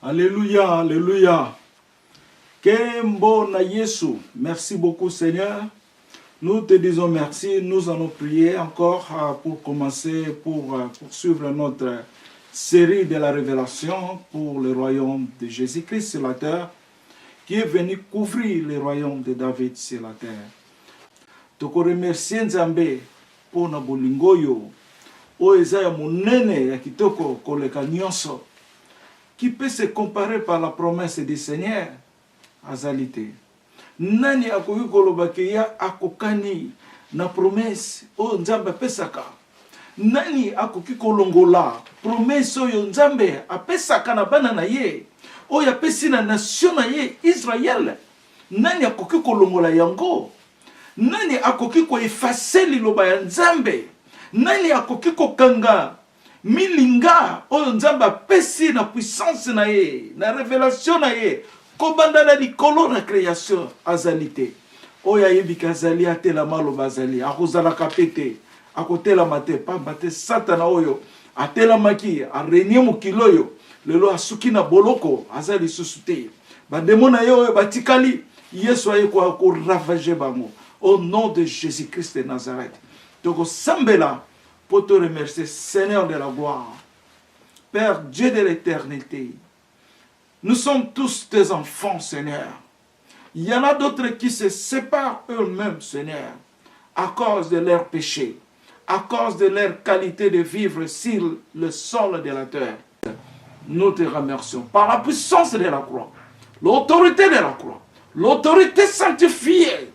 Alléluia, alléluia. Kembo na Yesu. Merci beaucoup Seigneur. Nous te disons merci. Nous allons prier encore pour commencer, pour poursuivre notre série de la révélation pour le royaume de Jésus-Christ sur la terre, qui est venu couvrir le royaume de David sur la terre. Te remercie Nzambe pour na bolingoyo. O ezaya monene ya kitoko koleka nyonso. Qui peut se comparer par la promesse du Seigneur? Azalité. Nani akoki kolobake ya akokani na promesse o Nzambe pesaka. Nani akoki kolongola promesse oyo Nzambe apesaka na bana na ye. Oyo apesi na nation na ye Israël. Nani akoki kolongola yango? Nani akoki ko effacer liloba ya Nzambe? Nani akoki kokanga milinga oyo Nzambe apesi na puissance na ye, na révélation na ye, kobanda na likolo na création azalité. Oyo ayebika azali atelama loba azali, akozalaka pete, akotelama te, pamba te Satana oyo atelamaki, arenie mokili oyo, lelo asuki na boloko, azali susu te. Bandemo na ye oyo batikali, Yesu aye ko ravager bango. Au nom de Jésus-Christ de Nazareth. Donc, Sambela, pour te remercier, Seigneur de la gloire, Père Dieu de l'éternité. Nous sommes tous tes enfants, Seigneur. Il y en a d'autres qui se séparent eux-mêmes, Seigneur, à cause de leurs péchés, à cause de leur qualité de vivre sur le sol de la terre. Nous te remercions par la puissance de la croix, l'autorité de la croix, l'autorité sanctifiée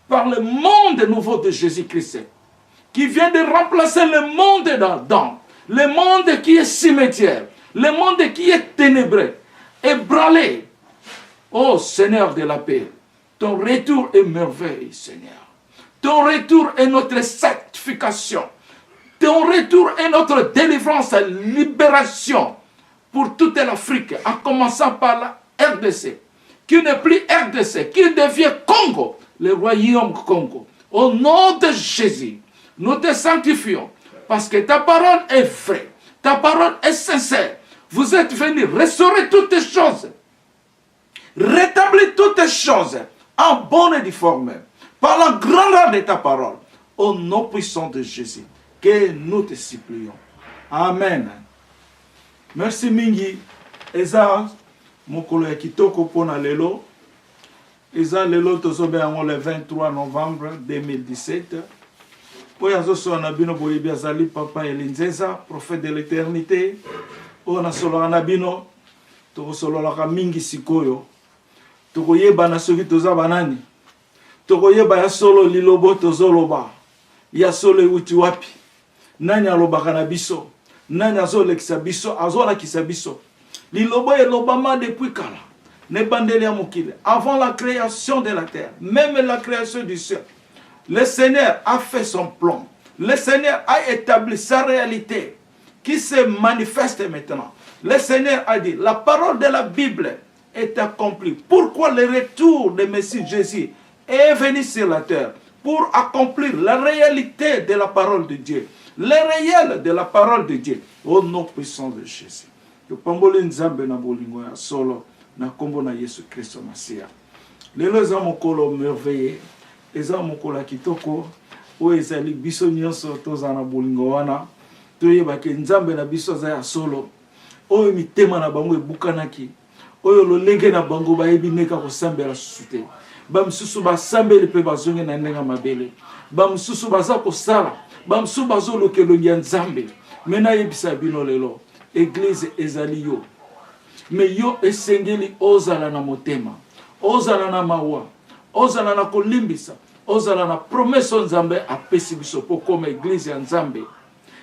par le monde nouveau de Jésus-Christ, qui vient de remplacer le monde d'Adam, le monde qui est cimetière, le monde qui est ténébreux, ébranlé. Oh Seigneur de la paix, ton retour est merveilleux, Seigneur. Ton retour est notre sanctification. Ton retour est notre délivrance et libération pour toute l'Afrique, en commençant par la RDC, qui n'est plus RDC, qui devient Congo, le royaume Congo. Au nom de Jésus, nous te sanctifions parce que ta parole est vraie, ta parole est sincère. Vous êtes venus restaurer toutes les choses, rétablir toutes les choses en bonne et due forme par la grandeur de ta parole. Au nom puissant de Jésus, que nous te supplions. Amen. Merci Mingi. Eza mokolo ya kitoko pona lelo. Eza lelo tozobe yango le 23 novembre 2017. Oyo azosola na bino boyebi azali papa Elinzeza, prophète de l'éternité. Oyo nasolaka na bino tokosololaka mingi sikoyo. Tokoyeba na soki toza banani. Tokoyeba ya solo lilobo tozoloba. Ya solo euti wapi. Nani alobaka na biso. Nani azolekisa biso, azolakisa biso. Lilobo elobama depuis kala. Avant la création de la terre, même la création du ciel, le Seigneur a fait son plan. Le Seigneur a établi sa réalité qui se manifeste maintenant. Le Seigneur a dit, la parole de la Bible est accomplie. Pourquoi le retour de Messie Jésus est venu sur la terre? Pour accomplir la réalité de la parole de Dieu. Le réel de la parole de Dieu. Au nom puissant de Jésus. Que Pambole Nzambe na bolingo ya solo. Na kombo na Yesu Kristo Masia. Lelo eza mokolo merveilleux, eza mokolo kitoko, o ezali biso nyonso toza na bolingo wana, toyeba ke Nzambe na biso za ya solo, oyo mitema na bango ebukanaki, oyo lolenge na bango bayebi neka kosambela susu te. Bamisusu basambeli mpe bazongi na ndenga mabele. Bamisusu baza kosala, bamisusu bazolokelo ya Nzambe. Mena yebisa bino lelo, église ezali yo. Mais yo esengeli ozala na motema, ozala na mawa, ozala na kolimbisa, ozala na promesse Nzambe apesi biso po comme église ya Nzambe.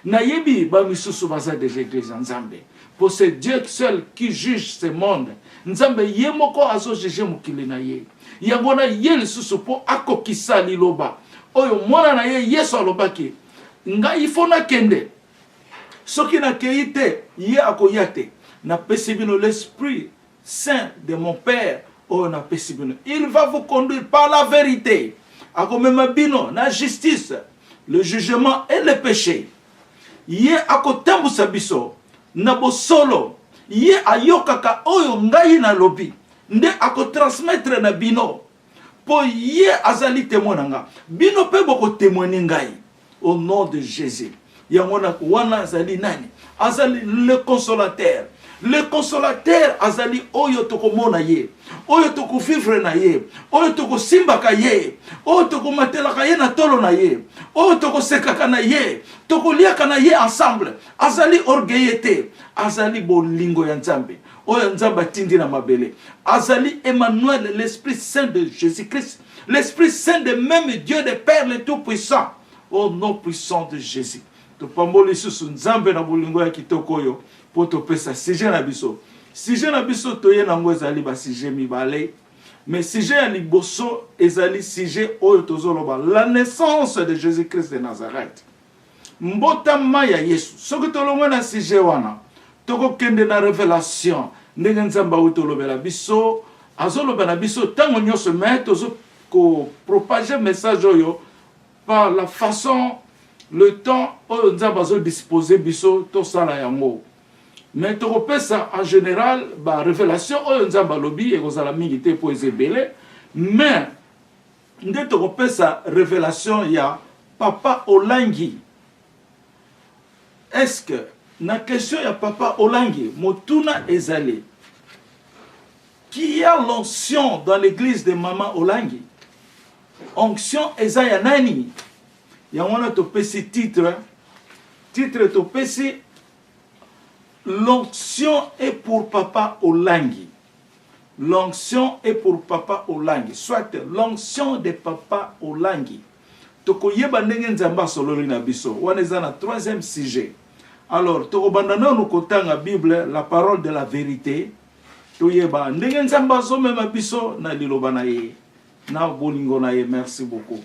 Na yebi ba misusu baza des églises ya Nzambe. Pour c'est Dieu seul qui juge ce monde. Nzambe ye moko azo juger mokili na ye. Yango na ye lisusu po akokisa liloba. Oyo mwana na ye Yesu alobaki. Nga ifona kende. Soki na keite ye akoyate. Na pesibino l'Esprit Saint de mon Père, oh na pesibino. Il va vous conduire par la vérité. Akomemabino na justice, le jugement et le péché. Ye akotambusa biso na bosolo ye ayokaka oyo ngai na lobi nde ako transmettre na bino po ye azali témoin na nga bino pe boko témoigner ngai au nom de Jésus. Yangona wana azali nani? Azali le consolateur. Le consolateur azali oyo tokomona ye, oyo tokuvivre na ye, oyo tokosimbaka ye, oyo tokomatelaka ye na tolo na ye, oyo tokosekaka na ye, tokoliaka na ye ensemble. Azali orgueillete, azali bolingo ya Nzambe, oyo Nzambe atindi na mabele. Azali Emmanuel, l'Esprit Saint de Jésus-Christ, l'Esprit Saint de même Dieu de Père le Tout-Puissant, au nom puissant de Jésus. Topamboli susu Nzambe na bolingo ya kitoko oyo. Pour te pesa sujet na biso. Sujet na biso toye nango ezali ba sujet mibale. Mais sujet ya liboso ezali sujet oyo tozoloba la naissance de Jésus-Christ de Nazareth. Mbotama ya Yesu. Soki tolongwa na sujet wana, toko kende na révélation. Ndenge Nzamba utolobela biso, azolobela biso tango nyonso mais tozo ko propager message oyo par la façon le temps oyo Nzamba zo disposer biso to sala yango. Mais tu ça en général, la révélation, on a lobby et on a la milité pour les ébélés. Mais, dès que tu ça révélation, il y a Papa Olangi. Est-ce que, la question, il y a Papa Olangi, Motuna Ezali, qui a l'onction dans l'église de Maman Olangi? Onction Ezaya Nani. Il y a un autre petit titre. Titre to petit. L'onction est pour Papa Olangi. L'onction est pour Papa Olangi. Soit l'onction de Papa Olangi. Toko yeba ndenge Nzamba sololi na biso. Waneza na troisième sujet. Alors, toko bandana nous kotanga Bible, la parole de la vérité. To yeba ndenge Nzamba so mema biso na liloba na ye. Na bolingo na ye. Merci beaucoup.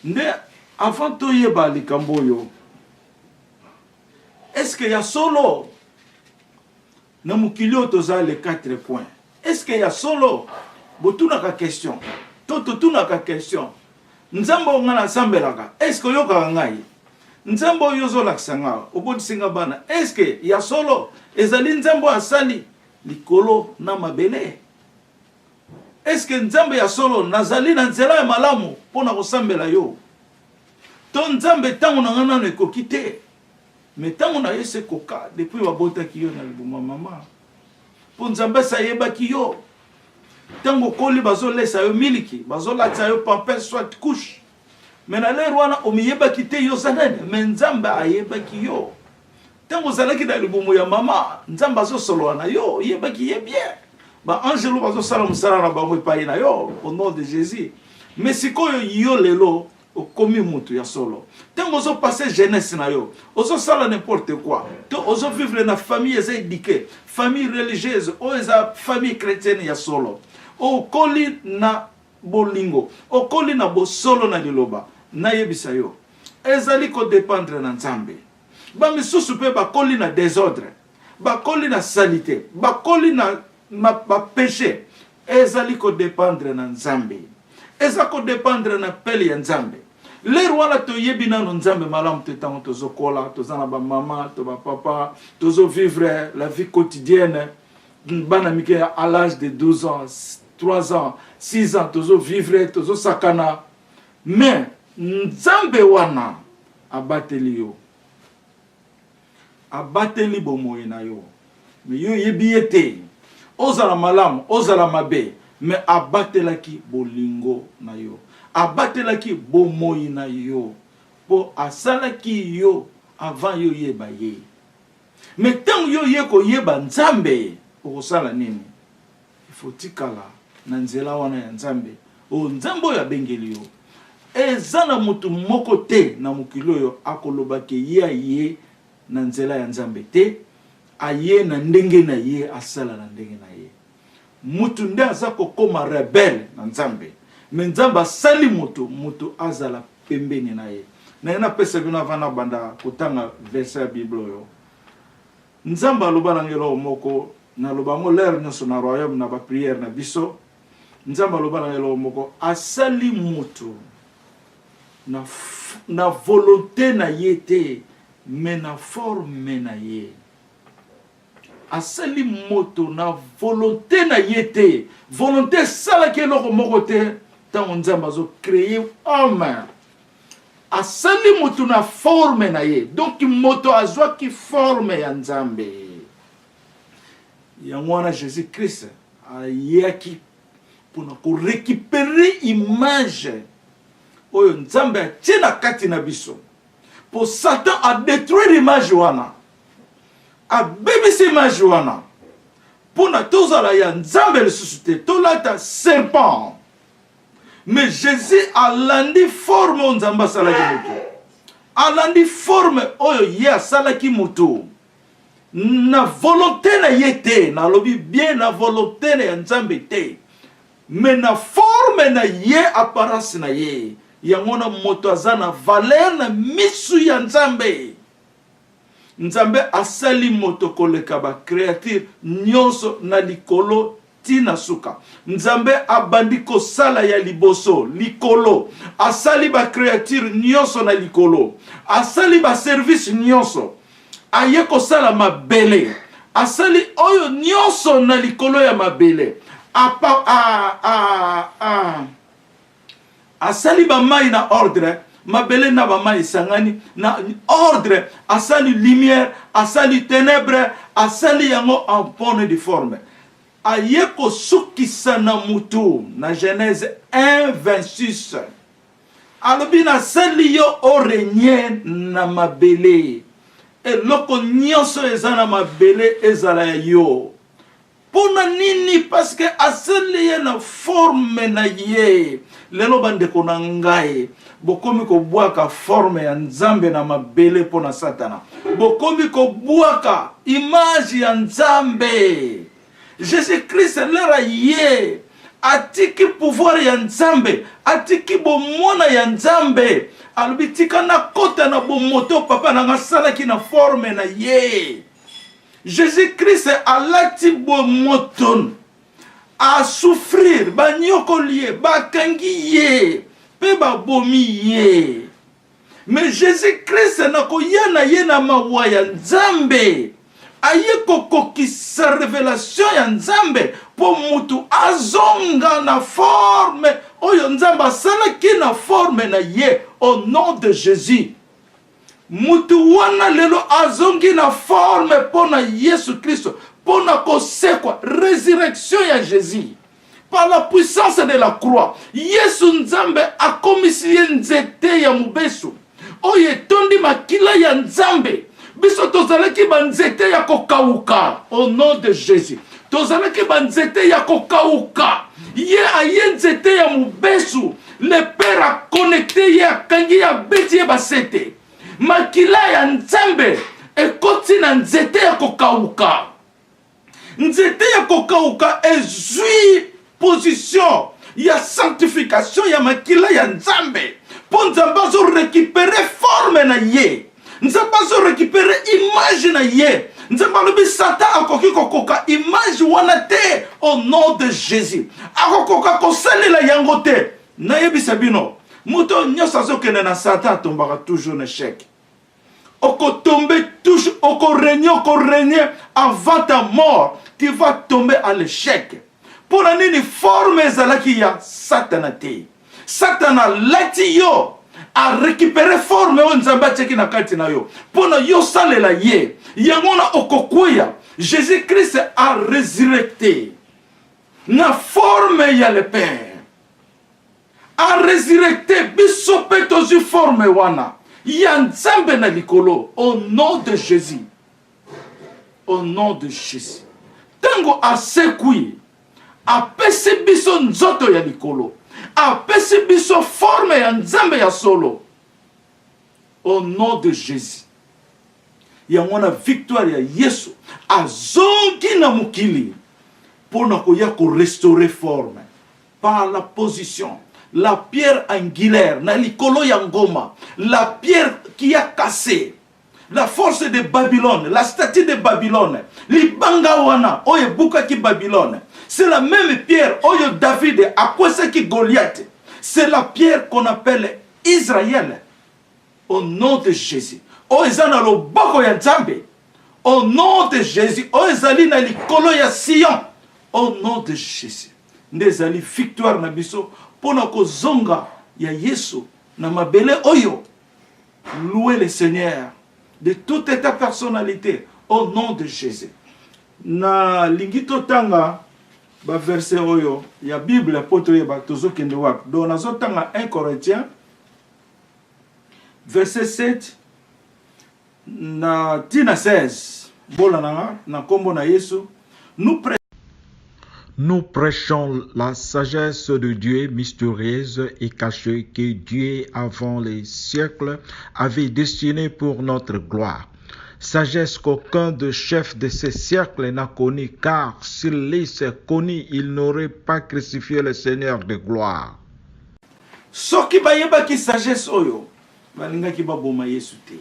Nde avant to yeba likambo yo. Est-ce qu'il y a solo na mukilio toza les 4 points? Est-ce qu'il y a solo botuna ka question? Toto tuna ka question. Nzambo ngana sambelaka. Est-ce que yoka ngai? Nzambo yozo laksanga. Obodi singa bana. Est-ce que y a solo ezali nzambo asali likolo na mabele? Est-ce que nzambe ya solo nazali na nzela ya malamu pona kosambela yo? To nzambe tango na ngana ne kokite. Mais tant on a eu ce coca, depuis la bota qui y a dans maman, pour nous embêter, ça qui yo. Tant qu'on colle, bazo laisse à eux miliki, bazo la tsa yo pampers soit couche. Mais na l'air wana o miyeba kite yo zanane, mais nzamba ayeba ki yo. Tant qu'on zala ki dans le bomo ya mama, nzamba zo solo wana yo, yeba ki ye bien. Ba angelo bazo salam sala ba mo pa ina yo, au nom de Jésus. Mais si ko yo lelo au commis mutu ya solo. Tant ozo passer jeunesse na yo, ozo sala n'importe quoi. To ozo vivre na famille eza éduquée, famille religieuse, o eza famille chrétienne ya solo. O koli na bolingo, o koli na bo solo na liloba, na yebisa yo. Ezali ko dépendre na Nzambe. Ba misusu pe ba koli na désordre, ba koli na salité, ba koli na ba péché. Ezali ko dépendre na Nzambe. Eza ko dépendre na pele ya Nzambe. Les rois la to yebina no Nzambe malam te tango tozo kola, tozana ba maman, to ba papa, tozo vivre la vie quotidienne. Bana mike à l'âge de 12 ans, 3 ans, 6 ans, tozo vivre, tozo sakana. Mais Nzambe wana abateli yo. Abateli bomoye na yo. Mais yo yebiyete. Ozala malam, ozala mabe. Mais abatelaki bolingo na yo. Abatelaki bomoyi na yo. Po asalaki yo avant yo yeba ye. Mais tant yo ye ko yeba Nzambe, okosala nini? Il faut tikala na nzela wana ya Nzambe. O Nzambo ya bengeli yo. Ezana mutu moko te na mukilo yo akolobake ye na nzela ya Nzambe te. Aye na ndenge na ye asala na ndenge na ye. Mutu nde azako koma rebelle na Nzambe. Mais Nzamba sali mutu azala pembeni na ye. Na yena pesa bina vana banda kutanga verset ya Bible yo. Nzamba aloba na ngelo moko na loba mo l'air nyonso na royaume na ba prière na biso. Nzamba aloba na ngelo moko asali mutu na volonté na ye te, mais na forme na ye. asali moto na volonté na yete volonté sala ke loko moko te tango nzambe azo créer homme asali moto na forme na ye donc moto azwaki forme ya nzambe yango wana Jésus Christ ayaki mpona korécupérer image oyo nzambe atie na kati na biso pour Satan a détruire image wana abebisi image wana mpona tozala ya nzambe lisusu te tolata serpent mais Jésus alandi forme oyo nzambe asalaki moto alandi forme oyo ye asalaki moto na volonté na ye te nalobi bien na volonté na ya nzambe te mais na forme na ye apparence na ye yango na moto aza na valeur na misu ya nzambe nzambe asali moto koleka ba créature nyonso na likolo tina suka nzambe abandi kosala ya liboso likolo asali ba créature nyonso na likolo asali ba service nyonso aye kosala mabele asali oyo nyonso na likolo ya mabele asali ba mai na ordre mabele na ba mai sangani na ordre asali lumière asali ténèbres asali yango en bonne de forme aye kosukisa na mutu na Genèse 1:26 alobi na sali yo orenye na mabele eloko nyonso eza na mabele ezala ya yo pona nini parce que asali ye na forme na ye lelo bandeko na ngai bokomi kobwaka forme ya nzambe na mabele pona satana bokomi kobwaka image ya nzambe Jésus Christ lera ye atiki pouvoir ya nzambe atiki bomona ya nzambe alobi tika na kota na bomoto papa na ngasalaki na forme na ye Jésus Christ alati bomoto a souffrir banyokoliye bakangi ye pe babomi ye mais Jésus Christ na koya na ye na mawa ya nzambe aye kokokisa révélation ya nzambe po mutu azonga na forme oyo nzambe asalaki na forme na ye au nom de Jésus mutu wana lelo azongi na forme pona Yesu Christo pona kosekwa résurrection ya Jésus par la puissance de la croix Yesu nzambe akomisi ye nzete ya mubesu oyo etondi makila ya nzambe biso tozalaki banzete ya kokauka au nom de Jésus tozalaki banzete ya kokauka ye aye nzete ya mubesu le père a connecté ye akangi ya beti ye basete makila ya nzambe ekoti na nzete ya kokauka nzete ya kokauka ezwi position ya sanctification ya makila ya nzambe po nzambe azo récupérer forme na ye nzambe azo récupérer image na ye nzambe alobi Satan akoki kokoka image wana te au nom de Jésus akokoka kosalela yango te nayebisa bino moto nyonso azokende na Satan atombaka toujours na échec okotombe toujours okorégner avant ta mort tu vas tomber à l'échec pona nini forme ezalaki ya Satana te Satana lati yo a récupérer forme oyo nzambe atiaki na kati na yo pona yo salela ye yango na okokwea Jésus Christ a résurrecté na forme ya le Père a résurrecté biso mpe tozwi forme wana ya nzambe na likolo au nom de Jésus au nom de Jésus tango asekwi apesi biso nzoto ya likolo apesi biso forme ya nzambe ya solo au nom de Jésus yango na victoire ya Yesu azongi na mokili pona koya ko restaurer forme par la position la pierre angulaire na likolo ya ngoma la pierre qui a cassé la force de Babylone la statue de Babylone libanga wana oyo bukaki Babylone c'est la même pierre oyo David akwesaki Goliath c'est la pierre qu'on appelle Israël au nom de Jésus oyo eza na loboko ya Nzambe Au nom de Jésus, o ezali na likolo ya Sion. Au nom de Jésus. Ndezali victoire na biso pona kozonga ya Yesu na mabele oyo. Louez le Seigneur de toute ta personnalité au nom de Jésus. Na lingito tanga ba verset oyo ya Bible apotre ya batozo kende wap. Donc nazo tanga 1 Corinthiens verset 7 na tina 16. Bola na kombo na Yesu. Nous prêchons la sagesse de Dieu mystérieuse et cachée que Dieu, avant les siècles, avait destinée pour notre gloire. Sagesse qu'aucun des chefs de ces siècles n'a connue, car s'il l'eût connue, il n'aurait pas crucifié le Seigneur de gloire. Soki bayeba ki sagesse oyo, balinga ki baboma Yesu te.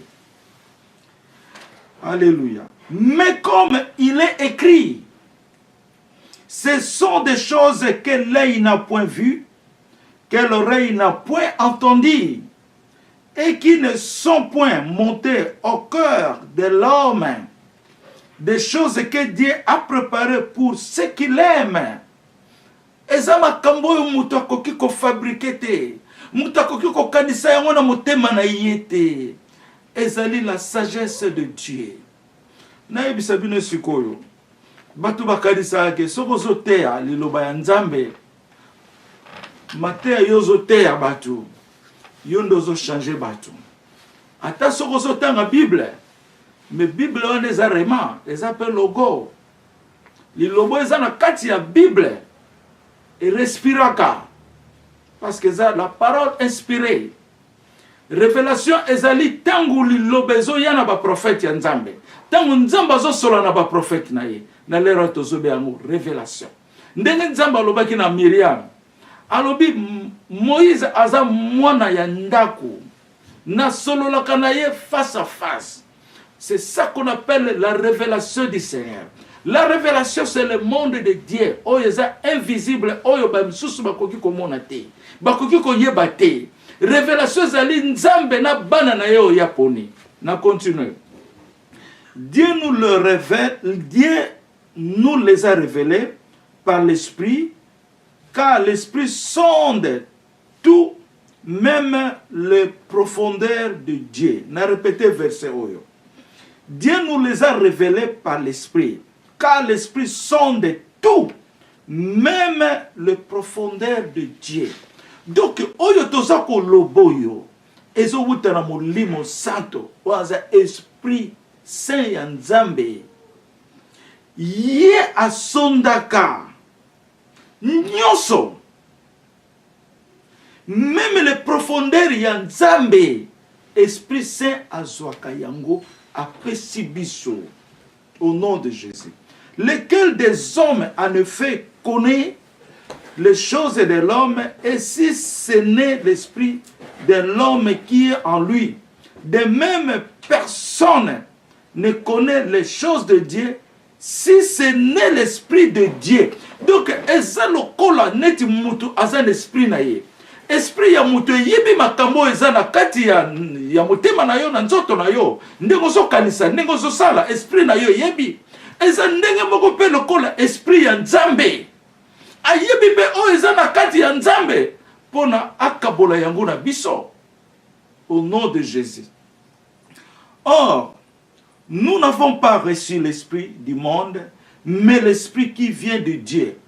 Alléluia. Mais comme il est écrit, ce sont des choses que l'œil n'a point vues, que l'oreille n'a point entendues, et qui ne sont point montées au cœur de l'homme, des choses que Dieu a préparées pour ceux qui l'aiment. Eza makambo oyo mutu akoki kofabrike te, mutu akoki kokanisa yango na motema na ye te. Ezali la sagesse de Dieu. Nayebisa bino sikoyo, batu bakanisa ke soko zoteya liloba ya Nzambe, mateya yo zoteya batu, yo ndo zo changer batu. Ata soko zotanga Bible, mais Bible on eza rema, eza pe logo. Lilobo eza na kati ya Bible, et respiraka, parce que ça la parole inspirée. Révélation ezali tangu lilobezo yana ba prophète ya Nzambe. Tangu Nzamba zo sola na ba prophète na ye. Na lero tozobe yango révélation. Ndenge Nzamba alobaki na Miriam. Alobi Moïse aza mwana ya ndako. Na sololaka na ye face à face. C'est ça qu'on appelle la révélation du Seigneur. La révélation c'est le monde de Dieu. Oyo eza invisible, oyo ba msusu bakoki komona te. Bakoki koyeba te. Révélation zali Nzambe na bana na yo ya poni. Na continue. Dieu nous le révèle, Dieu nous les a révélés par l'Esprit, car l'Esprit sonde tout, même les profondeurs de Dieu. Na répété verset oyo. Dieu nous les a révélés par l'Esprit, car l'Esprit sonde tout, même les profondeurs de Dieu. Donc, oyo tozako loboyo, ezo wuta na molimo santo, waza Esprit Saint ya Nzambe, ye asondaka, nyoso, même les profondeurs ya Nzambe, Esprit Saint azwaka yango apesi biso, au nom de Jésus. Lequel des hommes en effet connaît les choses de l'homme, et si ce n'est l'esprit de l'homme qui est en lui, de même personne ne connaît les choses de Dieu, si ce n'est l'esprit de Dieu. Donc, eza lokola neti mutu aza l'esprit na ye. Esprit ya mutu yibi makambo eza na kati ya motema na yo na nzoto na yo. Ndenge zo kanisa, ndenge zo sala, esprit na yo yebi. Eza ndenge moko pe lokola esprit ya Nzambe. Ayebi be o eza na kati ya Nzambe pona akabola yango na biso au nom de Jésus. Or, nous n'avons pas reçu l'esprit du monde, mais l'esprit qui vient de Dieu.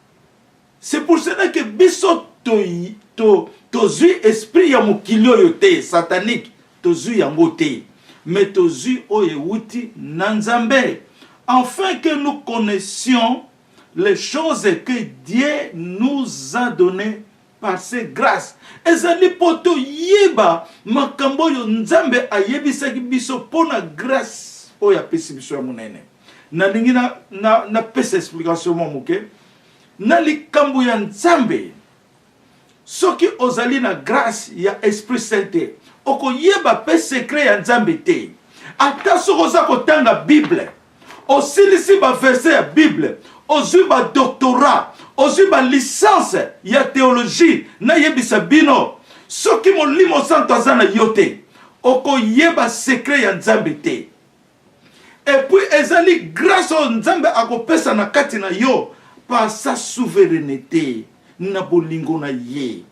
C'est pour cela que biso tozui esprit ya mokili oyo te satanique, tozui yango te, mais tozui oyo wuti na Nzambe, afin que nous connaissions les choses que Dieu nous a données par ses grâces. Ezali poto yeba makambo yo Nzambe ayebisaki biso pona grâce oyo apesi biso ya monene. Na lingi na pesa explication mo moke. Na likambo ya Nzambe, soki ozali na grâce ya Esprit Saint, oko yeba pe secret ya Nzambe te. Ata soko za kotanga Bible, osilisi ba verset ya Bible, ozwi ba doctorat, ozwi ba licence ya théologie, na yebisa bino, soki molimo santo aza na yo te, oko yeba secret ya Nzambe te. Et puis ezali grâce au Nzambe akopesa na kati na yo par sa souveraineté na bolingo na ye.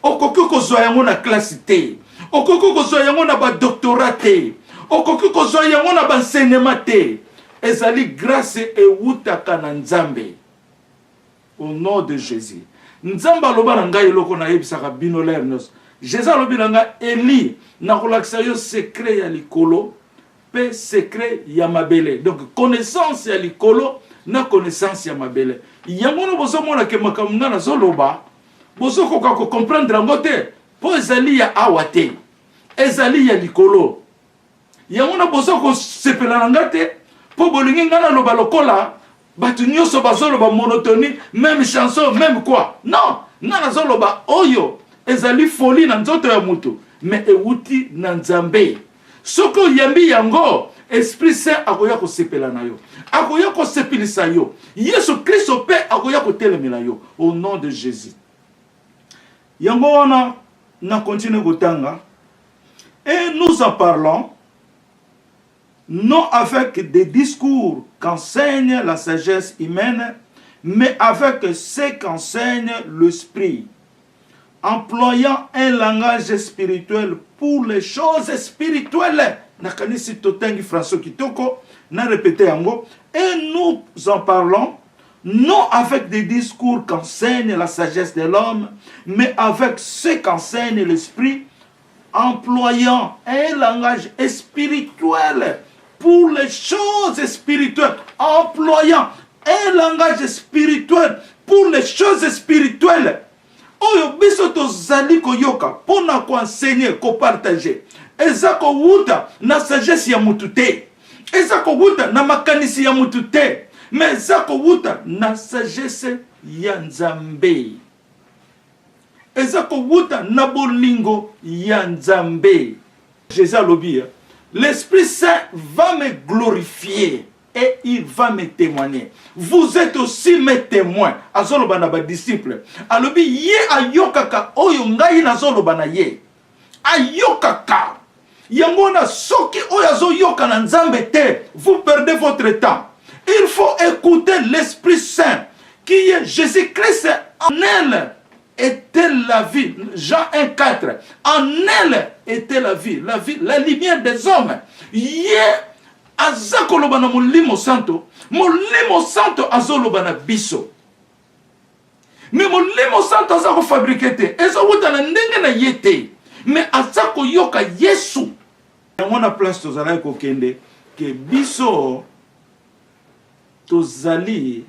Okoki kozwa yango na classe te. Okoki kozwa yango na ba doctorat te. Okoki kozwa yango na ba enseignement te. Ezali grâce ewutaka na Nzambe. Au nom de Jésus. Nzambe aloba na ngai eloko na yebisaka bino lernos. Jésus alobi na ngai Eli na kolakisa yo secret ya likolo pe secret ya mabele. Donc connaissance ya likolo na connaissance ya mabele. Yango no bozo mona ke makambo na zoloba bozo koka ko comprendre ngo te po ezali ya awate. Ezali ya likolo. Yango na bozo ko sepela na ngate po bolingi ngana loba lokola batu nyonso bazoloba monotonie, même chanson, même quoi. Non, ngana zoloba oyo ezali folie na nzoto ya mutu, mais ewuti na Nzambe. Soko yambi yango, Esprit Saint akoya ko sepela na yo. Akoya ko sepelisa yo. Yesu Kristo pe akoya ko telemela yo au nom de Jésus. Yango wana na continue gotanga et nous en parlons non avec des discours qu'enseigne la sagesse humaine, mais avec ce qu'enseigne l'esprit, employant un langage spirituel pour les choses spirituelles. Nakanisi totengi François Kitoko, na répété yango, et nous en parlons non avec des discours qu'enseigne la sagesse de l'homme, mais avec ce qu'enseigne l'esprit, employant un langage spirituel pour les choses spirituelles, employant un langage spirituel pour les choses spirituelles. Oyo biso tozali koyoka pona ko enseigner, ko partager. Eza ko wuta na sagesse ya mutu te. Eza ko wuta na makanisi ya mutu te. Mais eza ko wuta na sagesse ya Nzambe. Eza ko wuta na bolingo ya Nzambe. Jésus alobi, l'Esprit Saint va me glorifier et il va me témoigner. Vous êtes aussi mes témoins. Azoloba na ba disciple. Alobi ye ayokaka oyo ngai nazoloba na ye. Ayokaka. Yango na soki oyo azoyoka na Nzambe te, vous perdez votre temps. Il faut écouter l'Esprit Saint qui est Jésus-Christ. En elle était la vie. Jean 1,4. En elle était la vie, la lumière des hommes. Ye azakoloba na molimo santo azoloba na biso. Mais molimo santo azako fabriquer te, ezowuta na ndenge na yete. Mais azako yoka Yesu. Yango na place tozala ko kende ke biso tozali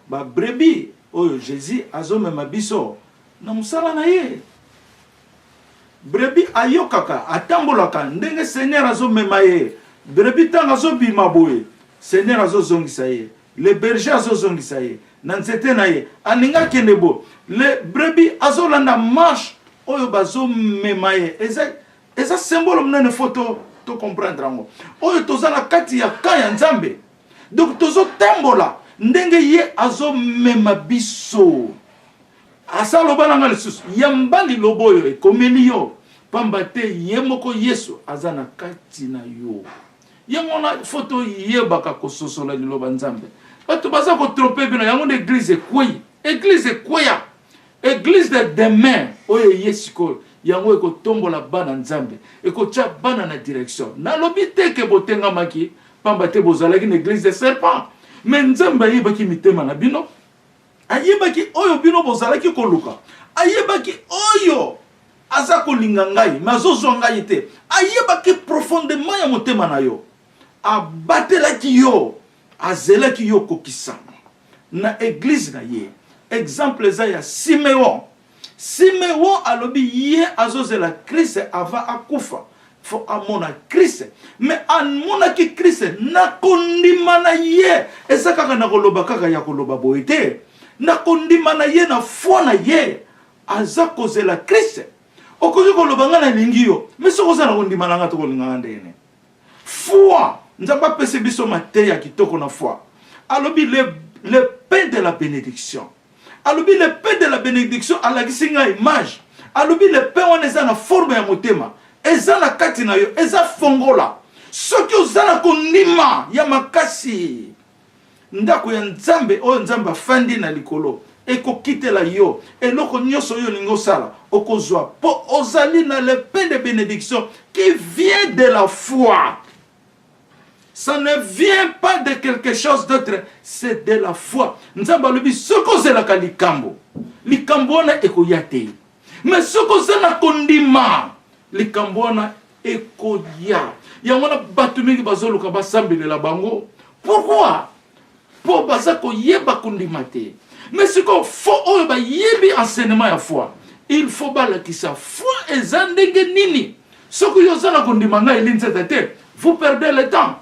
ba brebi oyo Jésus azomema biso na musala na ye. Brebi ayokaka atambolaka ndenge Seigneur azomema ye. Brebi tanga azobima boye Seigneur azozongisa ye. Le berger azozongisa ye. Na nzete na ye aninga kende bo. Le brebi azolanda marche oyo bazomema ye. Eza symbole mnene photo to comprendre ngo. Oyo tozala kati ya kaya Nzambe. Donc tozo tambola ndenge ye azomema biso. Asalo balanga lisusu yambali loboyo ekomeli yo pamba te ye moko Yesu azana kati na yo. Yango na photo yebaka kososola liloba Nzambe. Bato baza ko tromper bino yango na église ekweyi. Église ekweya. Église de demain oyo yesiko yango ekotombola bana Nzambe. Ekotia bana na direction. Na lobi te ke botenga maki pamba te bozalaki na église de serpent. Mais Nzambe yebaki mitema na bino. Ayebaki oyo bino bozalaki koluka. Ayebaki oyo azako lingangai mazozo ngai te. Ayebaki profondément ya motema na yo. Abatelaki yo, azelaki yo kokisama. Na église na ye. Exemple za ya Simeon. Simeon alobi ye azozela Christ avant akufa. Faut amona Christ. Mais amona ki Christ na kondima na ye. Eza kaka na koloba kaka ya koloba boite. Na kondima na ye na foi na ye. Aza kozela Christ. Okoki koloba nga na lingi yo. Mais soko za na kondima na nga to kolinga ndene. Foi. Nzamba pese biso mateya kitoko na foi. Alobi le pain de la bénédiction. Alobi le pain de la bénédiction alakisi nga image. Alobi le pain wana eza na forme ya motema. Eza na kati na yo, eza fongola. soki ozala kondima ya makasi ndako ya nzambe oyo nzambe afandi na likolo ekokitela yo eloko nyonso oyo olingi osala okozwa po ozali na le pain de bénédiction qui vient de la foi. Ça ne vient pas de quelque chose d'autre, c'est de la foi. Nzambe alobi soki ozelaka likambo likambo wana ekoya te, mais soki ozala kondima likambo wana ekoya. Yango wana bato mingi bazoluka basambelela bango. Pourquoi? Po baza koyeba kondima te. Mais ce qu'il faut, yebi enseignement ya foi. Il faut balakisa foi eza ndenge nini. Soki yozana kondima nga elinzeta te, vous perdez le temps.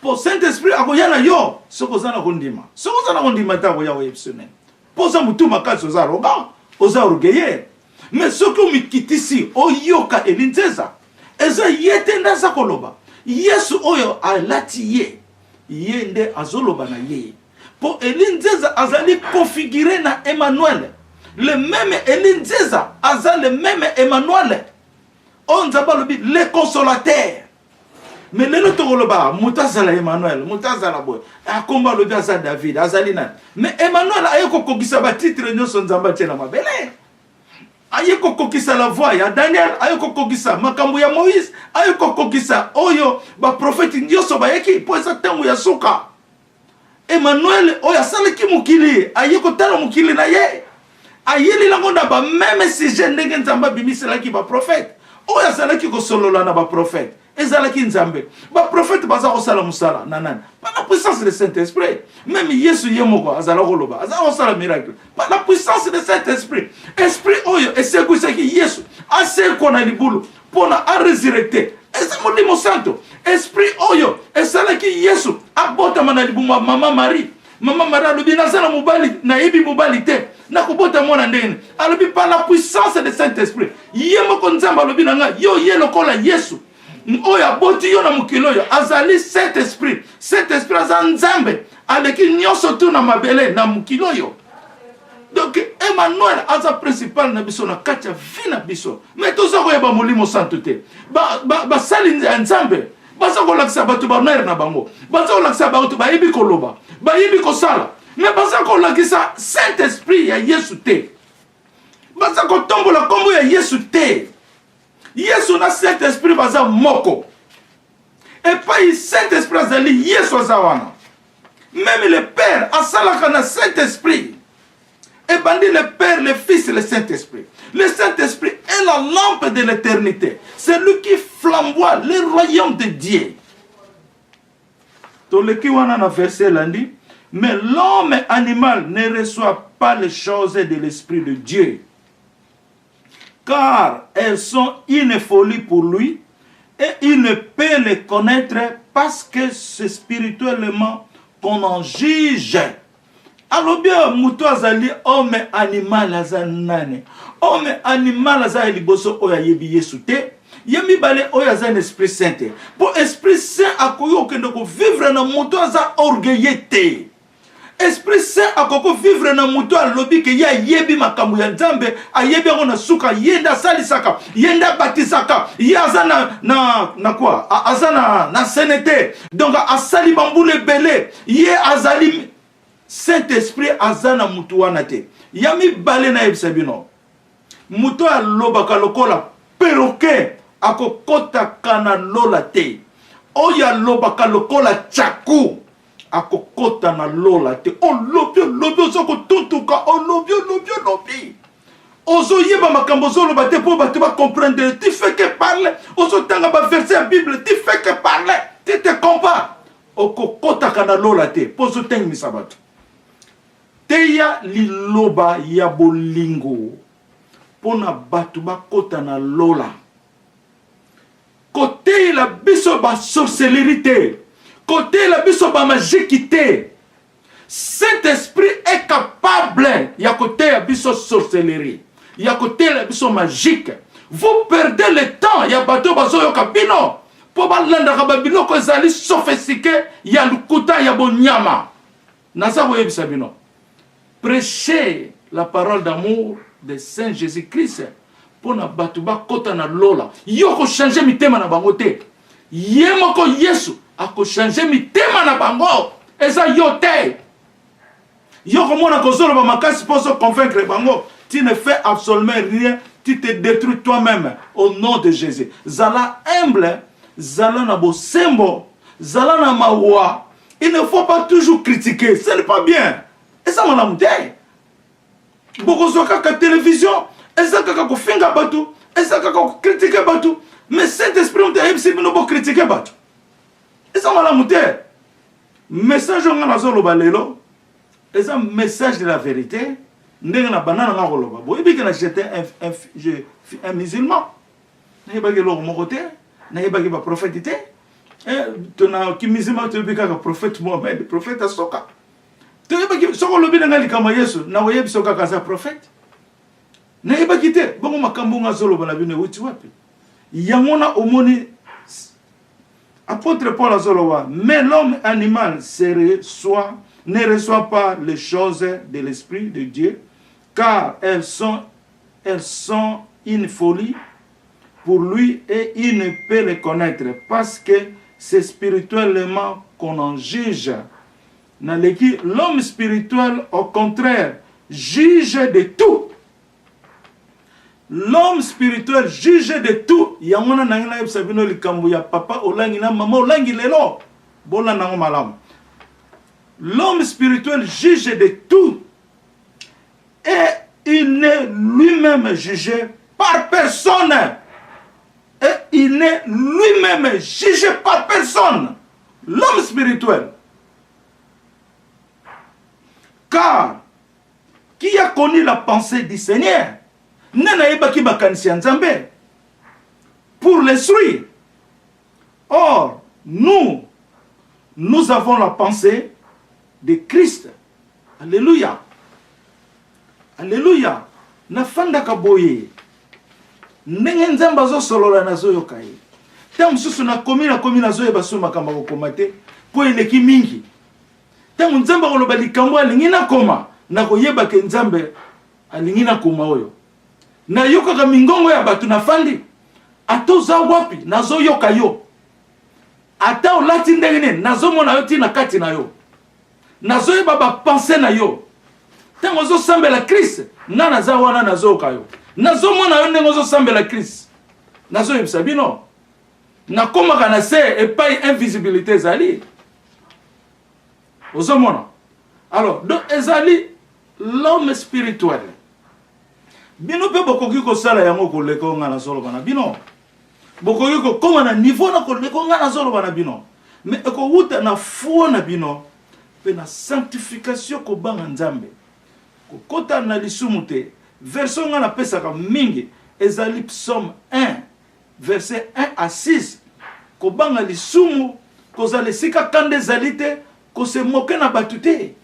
Pour Saint-Esprit akoyana yo, soki ozana kondima. Soki ozana kondima ta akoya oyebisone. Poza mutu makasi oza arrogant, oza orgueilleux. Mais soki omikitisi oyoka elinzeza, eza yete ndaza koloba. Yesu oyo alati ye. Ye nde azoloba na ye. Pour Elinzeza azali configuré na Emmanuel. Le même Elinzeza azali le même Emmanuel. On zabalobi le consolateur. Mais le tokoloba mutazala Emmanuel, mutazala boy. Akomba lobi aza David, azali na. Mais Emmanuel ayeko kokisa ba titre nyonso nzamba tena mabele. Ayeko kokisa la voix ya Daniel, ayeko kokisa makambo ya Moïse, ayeko kokisa oyo ba prophète nyonso bayeki po eza tango ya suka. Emmanuel oya salaki mukili ayeko tala mukili na ye ayeli lango na ba même sujet ndenge nzamba bimiselaki ba prophète oya salaki ko solola na ba prophète ezalaki nzambe ba prophète baza ko sala musala nanani par la puissance du Saint-Esprit. Même Yesu yemoko azala ko loba azala ko sala miracle par la puissance du Saint-Esprit. Esprit oyo esekusaki Yesu aseko na libulu pona a résurrecter eza molimo santo. Esprit oyo esalaki Yesu abota mana libuma mama Marie. Mama Marie alobi nazala mobali na yebi mobali te na kobota mwana ndene alobi par la puissance de Saint-Esprit. Yemoko nzamba alobi nanga yo ye lokola Yesu oyo aboti yo na mokili oyo azali Saint-Esprit. Saint-Esprit aza nzambe aleki nyonso tu na mabele na mokili oyo. Donc Emmanuel aza principal na biso na kati ya vi na biso. Mais toza koyeba molimo santo te basali nzambe baza kolakisa bato banere na bango, baza kolakisa bato bayebi koloba, bayebi kosala, mais baza kolakisa Saint-Esprit ya Yesu te, baza kotombola kombo ya Yesu te. Yesu na Saint-Esprit baza moko, et pas Saint-Esprit azali Yesu azawana. Même le Père asalaka na Saint-Esprit. Et bandit le Père, le Fils et le Saint-Esprit. Le Saint-Esprit est la lampe de l'éternité. C'est lui qui flamboie le royaume de Dieu. Dans le Kiwana verset lundi, mais l'homme animal ne reçoit pas les choses de l'Esprit de Dieu, car elles sont une folie pour lui, et il ne peut les connaître parce que c'est spirituellement qu'on en juge. Alors bien, muto azali homme animal azanane. Homme animal azali liboso oya yebi Yesu te. Yemi bale oya zan Esprit Saint. Pour Esprit Saint akoyo kende ko vivre na muto aza orgueilleux te. Esprit Saint akoko vivre na muto alobi ke ya yebi makambo ya Nzambe, ayebi ngo na suka yenda salisaka, yenda batisaka, yazana na quoi? Azana na senete. Donc asali bambule belé, ye azali Saint-Esprit azana mutu wana te. Yami bale na ebisabino. Mutu alobaka lokola perroquet akokota kana lola te. Oya lobaka lokola chaku akokota na lola te. O lobi ozoko tuntuka. O lobi. Ozo yeba makambo zolo bate po bate ba comprendre. Tu fais que parler. Ozo tanga ba verset la Bible. Tu fais que parler. Tu te compares. Okokota kana lola te. Pozo tengi misabato. Teya liloba ya bolingo pona batu bakota na lola. Côté la biso ba sorcellerie te. Côté la biso ba magie te. Saint-Esprit est capable ya côté ya biso sorcellerie. Ya côté la biso magique. Vous perdez le temps ya bato bazoyo kabino. Po balanda ka babino ko zali sophistiqué ya lukuta ya bonyama. Nasa ko yebisa bino. Prêcher la parole d'amour de Saint Jésus-Christ pour na batuba kota na lola. Yoko changer mitema na bango te. Ye moko Yesu ako changer mitema na bango. Eza yo te. Yo komona kozolo ba makasi poso convaincre bango. Tu ne fais absolument rien. Tu te détruis toi-même au nom de Jésus. Zala humble, zala na bosembo, zala na mawa. Il ne faut pas toujours critiquer. Ce n'est pas bien. Et ça, mon te. Bokozo kaka télévision. Et ça, kaka ko finga batu. Et ça, kaka ko critiquer batu. Mais cet esprit, on te dit, nous pas critiquer batu. Et ça, mon te. Message on a zolo balelo. Et ça, message de la vérité. Ndenge na banana nga koloba. Bo ebi que na jeté un musulman. Na yeba ke lo moko te. Na yeba ke ba prophète te. Tona ki musulman te bi ka prophète Mohamed, prophète Asoka. Te yeba ke soko lobi na likama Yesu, na yebi soka ka sa prophète. Na yeba kite, bongo makambo nga zolo bana bino wuti wapi. Yamona omoni apôtre Paul Azolowa, mais l'homme animal ne reçoit pas les choses de l'Esprit de Dieu, car elles sont une folie pour lui et il ne peut les connaître parce que c'est spirituellement qu'on en juge. L'homme spirituel, au contraire, juge de tout. L'homme spirituel juge de tout. Yamona nangina sabino likambu ya papa olangi na mama olangi lelo. Bola nango malam. L'homme spirituel juge de tout. Et il n'est lui-même jugé par personne. Et il n'est lui-même jugé par personne. L'homme spirituel. Car qui a connu la pensée du Seigneur? Pour l'instruire. Or, nous avons la pensée de Christ. Alléluia. Alléluia. Nafanda kaboye. Ndenge nzamba zo solola na zo yokai. Tangu susu na komi na zo yeba suma kamba komate po eleki mingi. Tangu nzamba koloba likambo alingi na koma na koyeba ke nzambe alingi na koma oyo. Na yoka ka mingongo ya batu na fandi. Atoza wapi nazo yoka yo. Ata olati ndenge ne nazo mona yo tina kati na yo. Nazo yeba ba penser na yo. Tango zo sambela Christ na naza wana nazo yoka yo. Nazo mona yo ndenge zo sambela Christ. Nazo yebisa bino. Na koma kana se epai invisibilité zali. Ozo mona. Alors, donc ezali l'homme spirituel. Bino pe bokoki ko sala yango ko leko nga na solo bana bino. Bokoki ko koma na niveau na ko leko nga na solo bana bino. Mais ko wuta na foi na bino pe na sanctification ko banga nzambe. Ko kota na lisumu te. Version nga na pesa ka mingi ezali Psaume 1 verset 1 à 6. Ko banga lisumu ko zale sika kande zalite ko se moke na batute.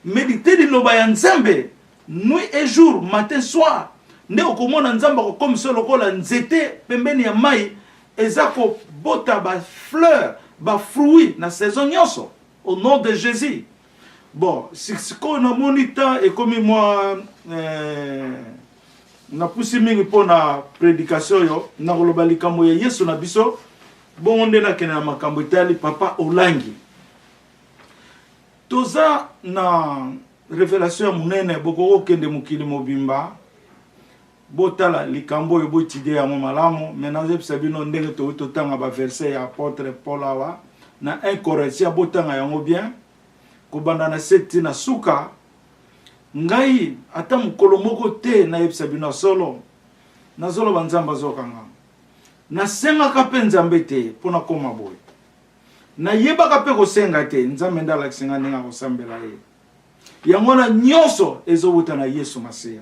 Méditer di loba ya nzambe nuit et jour, matin, soir. Ne okomona nzamba ko comme solo ko la nzete pembeni ya mai ezako bota ba fleur, ba fruit na saison nyonso au nom de Jésus. Bon, si ko na monita et comme moi na pusi mingi po na prédication yo na koloba likambo ya Yesu na biso bon nde na kena makambo itali papa olangi. Toza na révélation munene boko kende mukili mobimba botala likambo yo botide ya malamu menaze bisabino ndenge to tanga ba verset ya apôtre Paul awa na 1 Corinthiens botanga yango bien ko banda na seti na suka ngai ata mukolo moko te na yebisabino solo na zolo banzamba zokanga na senga ka pe nzambe te pona koma boy na yeba ka pe ko senga te nzambe ndala kisenga ninga ko sambela ye. Yangona nyoso ezowuta na Yesu Masia.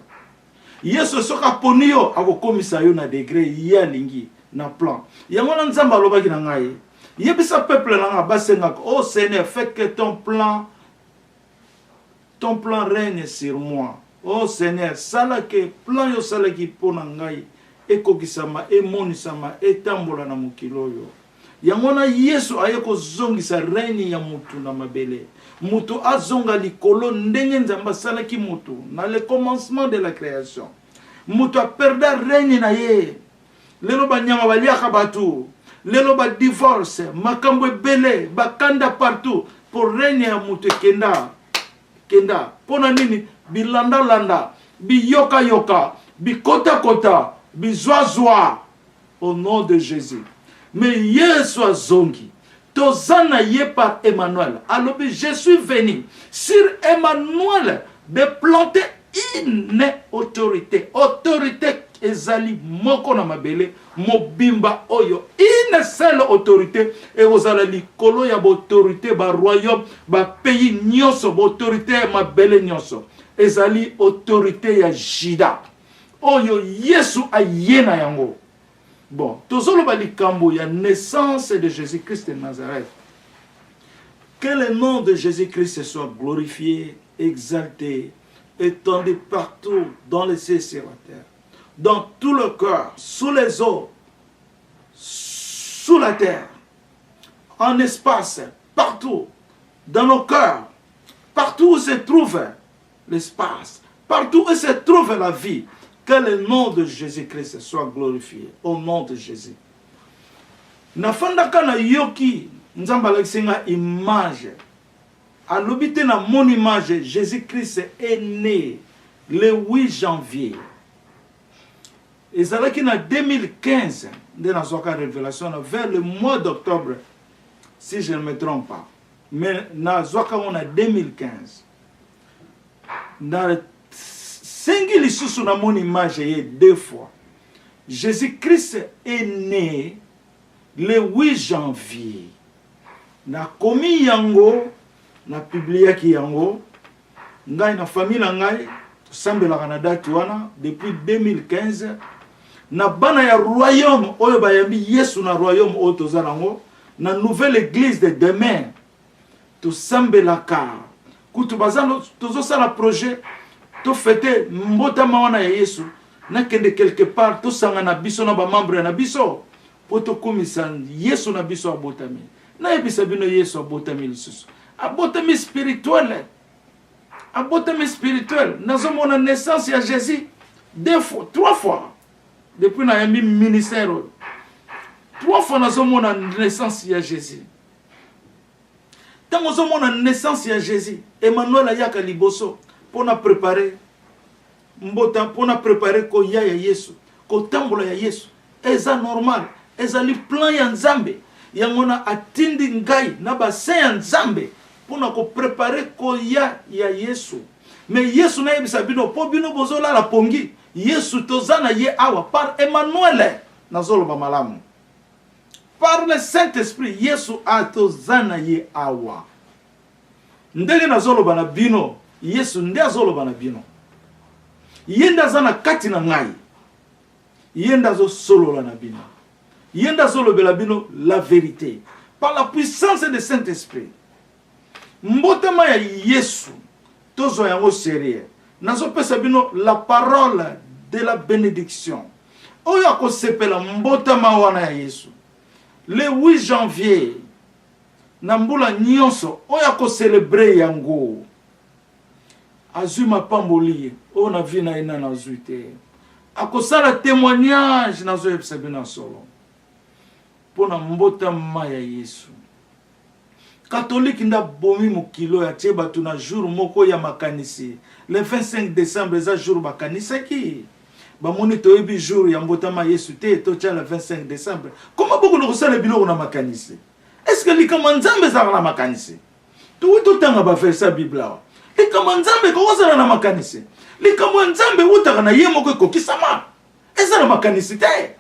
Yesu soka ponio akokomisa yo na degré ya lingi na plan. Yangona nzamba lobaki na ngai. Yebisa peuple na nga basenga oh Seigneur fais que ton plan règne sur moi. Oh Seigneur sala que plan yo sala ki pona ngai ekokisama emonisama etambola na mokilo yo. Yangona Yesu ayeko zongisa règne ya mutu na mabele. Mutu azonga likolo ndenge nzamba salaki mutu na le commencement de la création. Mutu a perda règne na ye. Lelo banyama baliaka batu. lelo ba divorce makambo ebele bakanda partout pour règne ya mutu kenda pona nini bilanda biyoka bikota bizwazwa au nom de Jésus. Mais Yesu azongi tozana ye par Emmanuel. Alors je suis venu sur Emmanuel de planter une autorité ezali moko na mabele mobimba oyo une seule autorité et ozala likolo ya autorité ba royaume ba pays nyonso ba autorité ya mabele nyonso ezali autorité ya Jida oyo Yesu ayena yango. Bon, tozoloba likambo ya naissance de Jésus-Christ de Nazareth. Que le nom de Jésus-Christ soit glorifié, exalté, étendu partout dans les cieux et sur la terre, dans tout le cœur, sous les eaux, sous la terre, en espace, partout, dans nos cœurs, partout où se trouve l'espace, partout où se trouve la vie. Que le nom de Jésus-Christ soit glorifié. Au nom de Jésus. Nafandaka na yoki nzamba laksenga image. Alobite na mon image, Jésus-Christ est né le 8 janvier. Et ça qui na 2015, de la révélation vers le mois d'octobre, si je ne me trompe pas. Mais na zoka on a 2015. Dans Sengili sous na mon image deux fois. Jésus-Christ est né le 8 janvier. Na komi yango, na publié ki yango, ngai na famille ngai, semble la Canada tuana depuis 2015. Na bana ya royaume oyo bayambi Yesu na royaume oyo tozanango, na nouvelle église de demain. To semble la car. Kutu bazano tozo sala projet. To fete mbotama wana ya Yesu na kende quelque part to sanga na biso na ba membre na biso poto komisa Yesu na biso abotami na yebisa bino Yesu abotami lisusu abotami spirituel nazo mona naissance ya Jésus deux fois trois fois depuis na yambi ministère trois fois nazo mona naissance ya Jésus tango zo mona naissance ya Jésus Emmanuel ayaka liboso pour nous préparer mbota pour nous préparer ko ya Yesu ko tambola ya Yesu eza normal eza li plan ya Nzambe yangona atindi ngai na bassin ya Nzambe pour nous préparer ko ya Yesu. Mais Yesu na yebisa bino po bino bozola la pongi Yesu tozana ye awa par Emmanuel nazoloba malamu par le Saint-Esprit Yesu atozana ye awa ndenge nazoloba na bino Yesu nde azoloba na bino yenda zana kati na ngai yenda zo solola na bino yenda zolobela bino la vérité par la puissance de Saint-Esprit mbotama ya Yesu tozo yango sérieux nazo pesa bino la parole de la bénédiction oyo akosepela mbotama wana ya Yesu le 8 janvier na mbula nyonso oyo akoselebre yango azuma pamboli on a vu na ina na zuite akosala témoignage na zo yebsabina solo pona mbotama ya Yesu catholique nda bomi mokilo ya tieba tuna jour moko ya makanisi le 25 décembre za jour makanisa ki ba moni to yebi jour ya mbotama Yesu te to tia le 25 décembre comment beaucoup no kosala biloko na makanisi est-ce que likama nzambe za na makanisi to tanga ba versa bibla likama nzambe ko kozala na makanisi likama nzambe utaka na ye moko kokisama eza na makanisi te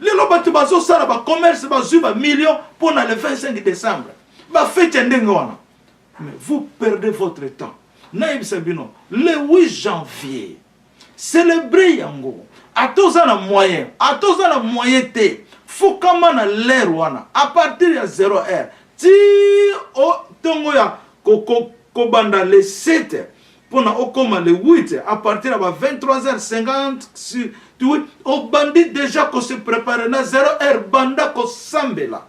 lelo batu bazo sala ba commerce ba zuba millions pour na le 25 décembre ba fête ndenge wana mais vous perdez votre temps naïb sabino le 8 janvier célébrer yango atoza na moyen te fokama na l'air wana à partir ya 0h ti o tongo ya kobanda le 7 pona okoma le 8 à partir ya 23h50 au bandit déjà ko se préparer na 0h banda ko sambela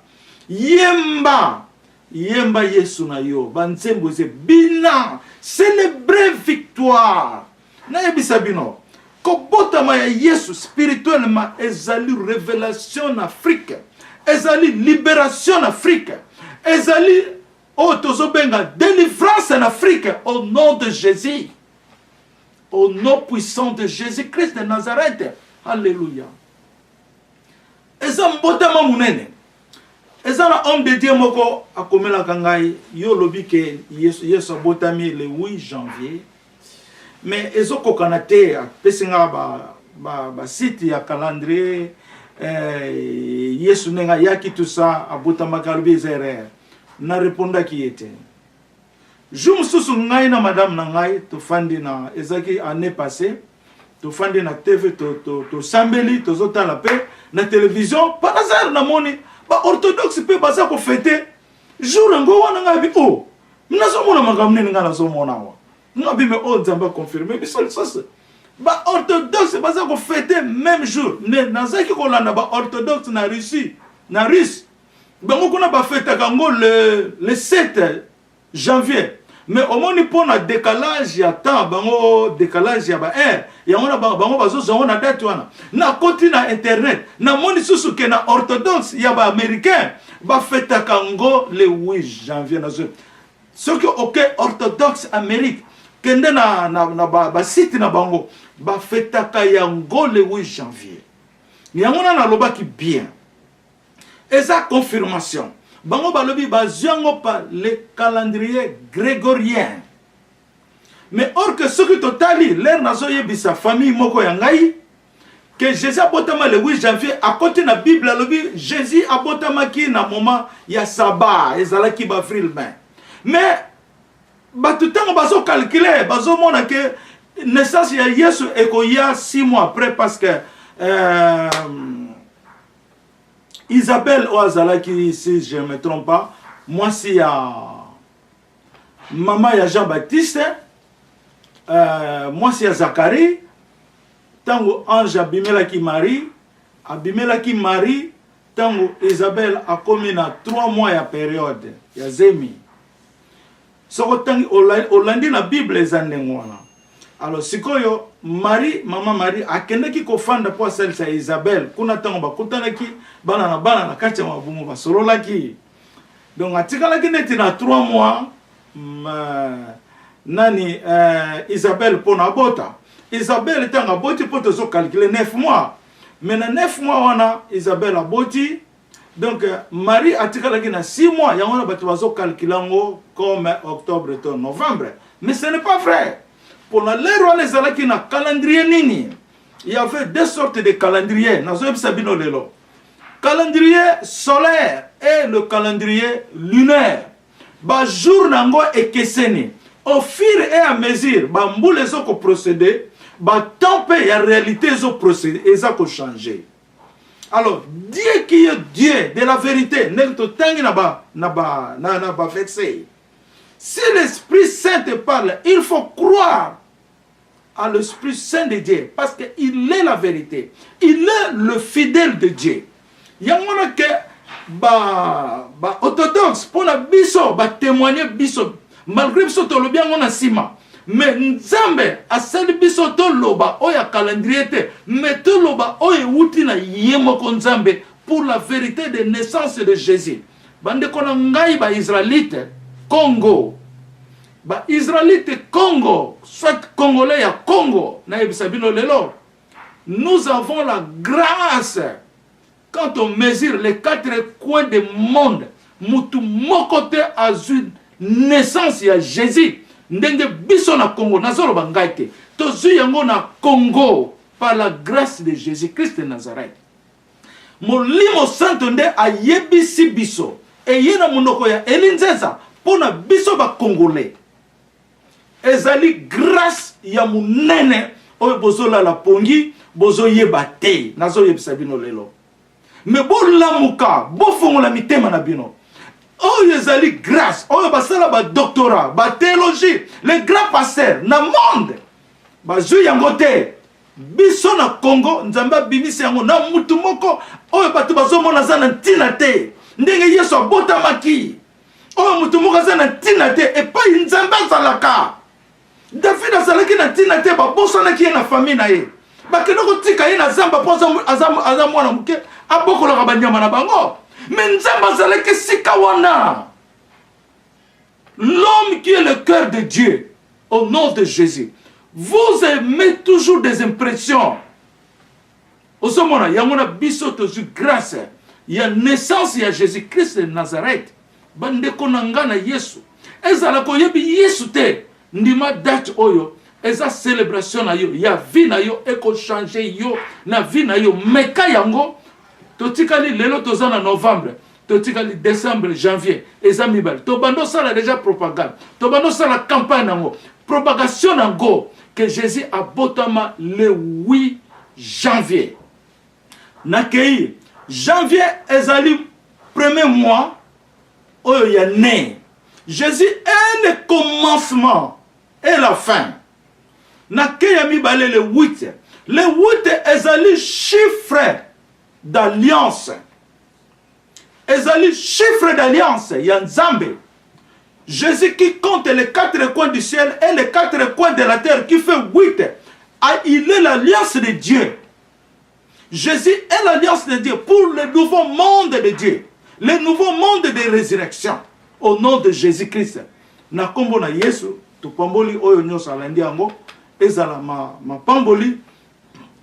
yemba Yesu na yo banzembo ze bina célébrer victoire na yebisa bino ko botama ya Yesu spirituellement ezali révélation en Afrique ezali libération en Afrique, ezali tozobenga délivrance en Afrique au nom de Jésus, au nom puissant de Jésus-Christ de Nazareth. Alléluia. Eza mbotama munene, eza na homme de Dieu moko akomela kangai yo lobi ke Yesu abotami le 8 janvier, mais ezoko kanate pesinga ba site ya calendrier Yesu nenga yaki tout ça abotama kalbi zere na réponda qui était jour susu ngai na madame na ngai to fandi na ezaki année passée to fandi na TV to sambeli to zotala pe na télévision par hasard na moni ba orthodoxe pe baza ko fêter jour ngo wana ngabi oh minazo mona makamne ngana zo mona wa ngabi me o nzamba confirmer bisol sose ba orthodoxe baza ko fêter même jour mais nazaki ko landa ba orthodoxe na Russie na Russe bango kuna ba fêter kango le 7 janvier. Mais au moins pour un décalage ya temps bango décalage ya ba heure ya ngona bango bazo zongo na date wana na konti na internet na moni susu ke na orthodoxe ya ba américain ba feta kango le 8 janvier na zo ce que OK orthodoxe Amérique kende na ba site na bango ba feta ka yango le 8 janvier ya ngona na loba ki bien eza confirmation. Bango balobi bazango pa le calendrier grégorien. Mais or que ce que totali l'air nazo yebisa famille moko yangai que Jésus abotama le 8 janvier à côté na Bible alobi Jésus abotama ki na moment ya sabbat ezalaki ba avril mai. Mais batutango bazo calculer bazo mona que naissance ya Yesu ekoya 6 mois après parce que Isabelle Oazalaki, si je ne me trompe pas, moi si maman ya Jean-Baptiste, moi si Zacharie, tango ange abimelaki Marie, tango Isabelle a commis na 3 mois ya période ya zemi. Soko tangi olandi na Bible ezandengwana. Alors sikoyo maman Marie akendaki kofanda po selsa Isabelle kuna tango bakutanaki bana na kati ya mabumu basololaki. Donc atikalaki neti na 3 mois nani Isabelle pona bota. Isabelle tanga boti poto zo calculer 9 mois. Mais na 9 mois wana Isabelle aboti. Donc Marie atikalaki na 6 mois yango batu bazo calculango comme octobre to novembre. Mais ce n'est pas vrai. Pour la l'ère les alaki na calendrier nini. Il y avait 2 sortes de calendriers. Nazo sabino lelo. Calendrier solaire et le calendrier lunaire. Ba jour nango ekeseni. Au fur et à mesure, ba mboule zo ko procéder, ba temps et la réalité zo procéder et ça ko changer. Alors, Dieu qui est Dieu de la vérité, n'est to tangi na ba vexé. Si l'Esprit Saint te parle, il faut croire à l'Esprit Saint de Dieu parce qu'il est la vérité. Il est le fidèle de Dieu. Yangona ke orthodoxe pour la biso témoigner biso malgré biso to lobi ngona sima mais nzambe asali biso to loba oya calendrier te mais to loba oya wuti na yemo ko nzambe pour la vérité de naissance de Jésus. Bande kona ngai ba Israélite Congo ba Israélite Congo soit congolais ya Congo na ebisabino lelo. Nous avons la grâce. Quand on mesure les 4 coins du monde, mutu mokote azu naissance ya Jésus. Ndenge biso na Congo, nazoro bangaite. Tozu yango na Congo par la grâce de Jésus-Christ de Nazareth. Molimo santo nde ayebisi biso. E yena monoko ya elinzeza pona biso ba Congolais. Ezali grâce ya munene oyo bozola la pongi bozo yeba te. Nazo yebisa bino lelo. Mais bon lamuka, bon fongola mitema na bino. Oh yezali grâce, oh basala ba doctorat, ba théologie, les grands pasteurs na monde. Ba zu yangote. Biso na Congo, nzamba bimisi yango na mutu moko, oh batu bazomona za na ntina te. Ndenge Yesu abotamaki. Oh mutu moko za na ntina te et pas nzamba zalaka. David azalaki na ntina te ba bosana ki na famille na ye. Ba kenoko tika ye na zamba po azam mwana muke. Aboko la kabanyama na bango. Mais nzambe azalaki sika wana. L'homme qui est le cœur de Dieu, au nom de Jésus, vous aimez toujours des impressions. Au moment il y a mon biso toujours grâce. Il y a naissance, il y a Jésus-Christ de Nazareth. Bande konangana Yesu. Ezala ko yebi Yesu te. Ndima date oyo. Eza célébration na yo. Ya vie na yo eko changer yo na vie na yo. Meka yango. Totikali lelo tozana novembre. Totikali décembre, janvier. Eza mibal. Tobando sala déjà propagande. Tobando sala campagne nango. Propagation nango. Que Jésus a botama le 8 janvier. Nakei. Janvier ezali premier mois où il y a né. Jésus est le commencement et la fin. Nakei balé le 8. Le 8 ezali chiffre d'alliance. Ezali chiffre d'alliance. Il y a Nzambe. Jésus qui compte les 4 coins du ciel et les 4 coins de la terre qui fait 8. Il est l'alliance de Dieu. Jésus est l'alliance de Dieu pour le nouveau monde de Dieu. Le nouveau monde de résurrection. Au nom de Jésus-Christ. Na kombo na Yesu. To pamboli oyo nyoso alandi yango. Ezala ma pamboli.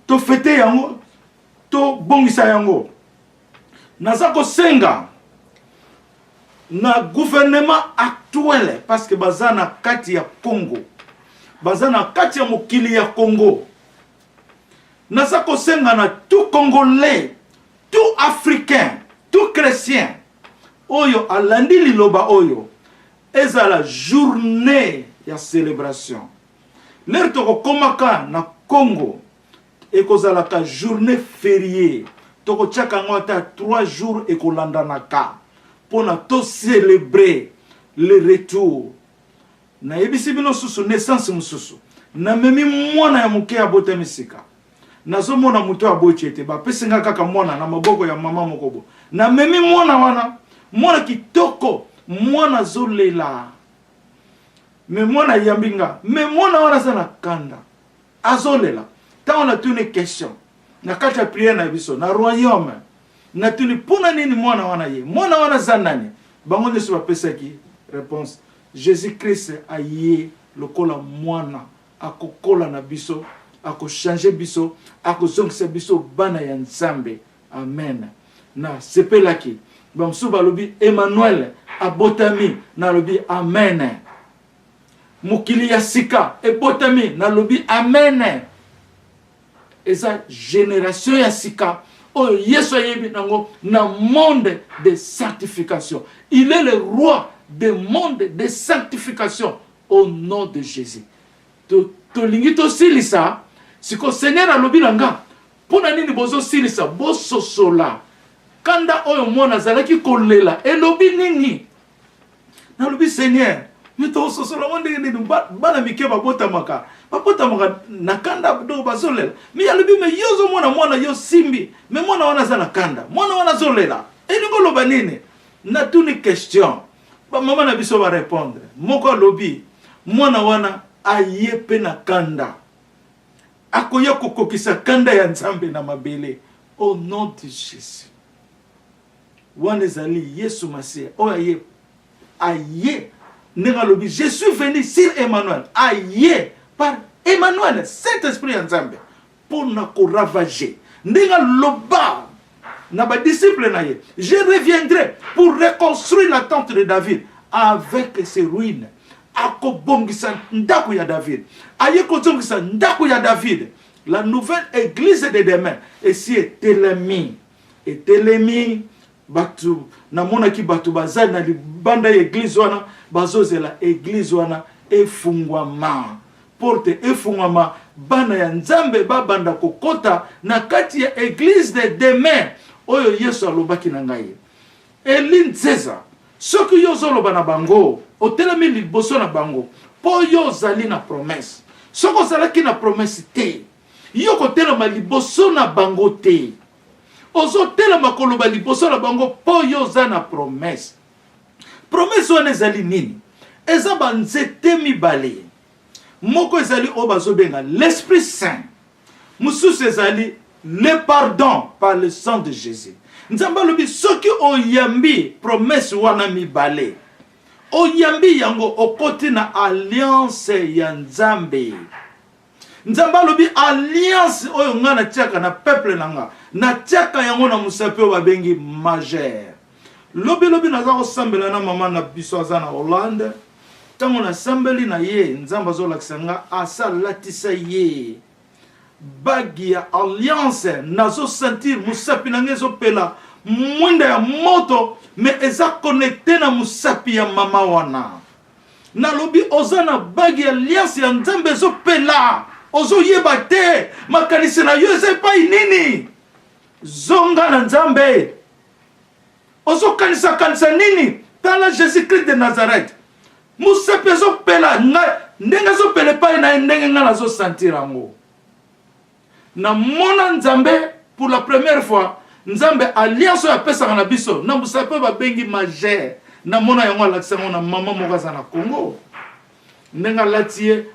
To fete yango. To bongisa yango. Nazako senga. Na gouvernement actuel. Parce que bazana kati ya Congo. Bazana kati ya mokili ya Congo. Nazako senga na tout Congolais, tout Africain, tout Chrétien. Oyo alandi liloba oyo. Eza la journée ya célébration. L'air toko komaka na Congo. Ekozalaka journée fériée. Toko tchaka ngota 3 jours ekolandanaka. Pona to célébrer le retour. Na yebisi bino susu naissance mususu. Na memi mwana ya muke ya botemisika. Nazomona muto abochete ba pesinga kaka mwana na maboko ya mama mokobo. Na memi mwana wana, mwana kitoko, mwana zolela. Me mwana yambinga, me mwana wana sana kanda. Azolela. Ta on a une question. Na kata prière na biso na royaume. Na tuni pona nini mwana wana ye? Mwana wana zanani? Bango nyeso ba pesaki réponse. Jésus-Christ a ye lokola mwana akokola na biso. Ako changer biso, ako zongisa biso bana ya Nzambe. Amen. Na sepelaki. Bamsu balobi Emmanuel abotami na lobi amen. Mukili ya sika ebotami na lobi amen. Eza génération ya sika oyo Yesu ayebi nango na monde de sanctification. Il est le roi des mondes de sanctification au nom de Jésus. To lingito silisa siko Seigneur alobi nanga pona nini bozo silisa boso sola kanda oyo mwana zalaki kolela elobi nini na lobi Seigneur mito so sola wonde nini bana mikeba botamaka na kanda do bazolela mi alobi me yozo mwana yo simbi me mwana wana za na kanda mwana wana zolela elingo loba nini na tuni question ba mama na biso ba répondre moko alobi mwana wana ayepe na kanda. Akoya kokokisa kanda ya Nzambe na mabele. Au nom de Jésus. Wanezali Yesu Masia. Aye. Negalobi. Je suis venu sur Emmanuel. Aye. Par Emmanuel. Saint-Esprit ya Nzambe. Pour na ko ravager. Negaloba. Na ba disciple na ye. Je reviendrai pour reconstruire la tente de David. Avec ses ruines. Ako bongisa ndaku ya David. Aye kozongisa ndaku ya David. La nouvelle église de demain. Et si etelemi. Etelemi. Batu. Namona ki batu bazali na libanda ya église wana. Bazozela église wana. Efungwama. Porte efungwama. Bana ya Nzambe babanda kokota. Na kati ya église de demain. Oyo Yesu alobaki na ngai. Elin César. Soki yo zoloba na bango. Otelemi liboso na bango. Po yo zali na promesse. Soko zalaki na promesse te. Yo kotelema liboso na bango te. Ozo telema koloba liboso na bango. Po yo za na promesse. Promesse wana ezali nini? Eza ba nzete mibale. Moko ezali obazobenga l'Esprit Saint. Mususu ezali le pardon par le sang de Jésus. Nzamba lobi soki oyambi promesse wana mibale. Oyambi yango okoti na alliance ya Nzambe. Nzamba lobi alliance oyo nga na tiaka na peuple nanga. Na tiaka yango na musapi oyo babengi majeur. Lobi naza kosambela na mama na biso aza na Hollande. Tango na sambeli na ye Nzamba zo lakisa nga asa latisa ye. Bagi ya alliance nazo sentir musapi nange zo pela mwenda ya moto me eza connecté na musapi ya mama wana. Na lobi ozana bagi ya alliance ya Nzambe zo pela ozo yeba te makanisi na yo eza epai nini zonga na Nzambe ozo kanisa nini tala Jésus Christ de Nazareth musapi zo pela ndenge zo pele epai na ndenge nga nazo sentir yango. Na mona Nzambe pour la première fois Nzambe alliance ya pesa na biso na musape ba bengi majeur na mona yango alakisa na mama moko za na Congo ndenga latie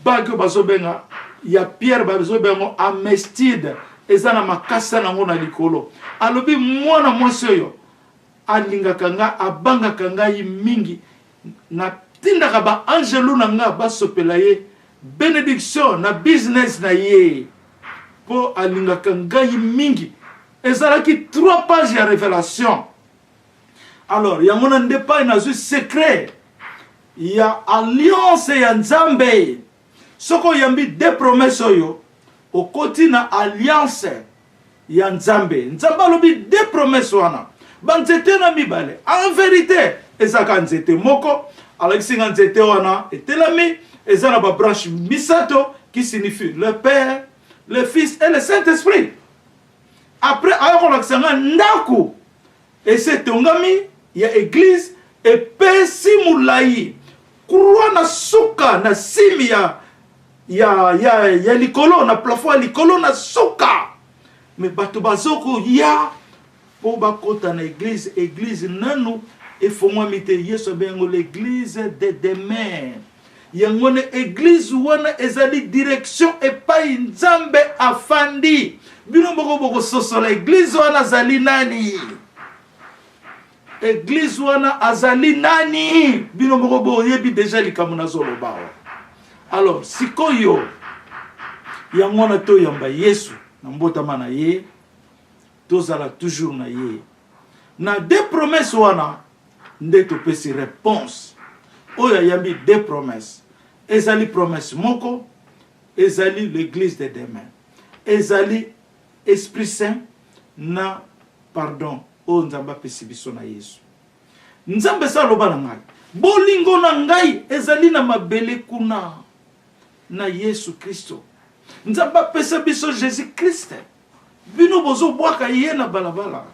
bago bazobenga ya Pierre bazobenga amestide eza na makasa nango na likolo alobi mwana mwasi oyo alingaka nga abangaka ngai mingi na tindaka ba angelu na nga basopela ye bénédiction na business na ye po alingaka ngai mingi. Ezalaki 3 pages de révélation. Alors, il y a mon indépendant, il y a un secret. Il y a alliance ya Nzambe. Soko yambi 2 promesses au côté na alliance ya Nzambe. Nzamba lobi 2 promesses wana. Banzete na mibale. En vérité, ezaka nzete moko, alexi nzete wana etelami, ezana ba branche misato qui signifie le Père, le Fils et le Saint-Esprit. Après, ayoko laksanga ndaku. Et c'est tongami, il y a église, et pesi moulayi. Kurwa na suka, na simi ya likolo, na plafond likolo na suka. Mais bato bazoko ya, po bakota na église nanu, et faut moi mite yeso bengo l'église de demain. Yangone église wana ezali direction epai Nzambe afandi. Bino boko soso la église wana azali nani? Église wana azali nani? Bino boko yebi déjà likamu na zolo bawa. Alors sikoyo yangona to yamba Yesu na mbotama na ye tozala toujours na ye. Na 2 promesses wana nde to pesi réponse. Oya yambi 2 promesses. Ezali promesse moko, ezali l'église de demain. Ezali Esprit Saint na pardon o Nzamba pesi biso na Yesu. Nzambe sa loba na ngai. Bolingo na ngai ezali na mabele kuna na Yesu Kristo. Nzamba pesa biso Jésus Christ. Bino bozo bwaka ye na balabala.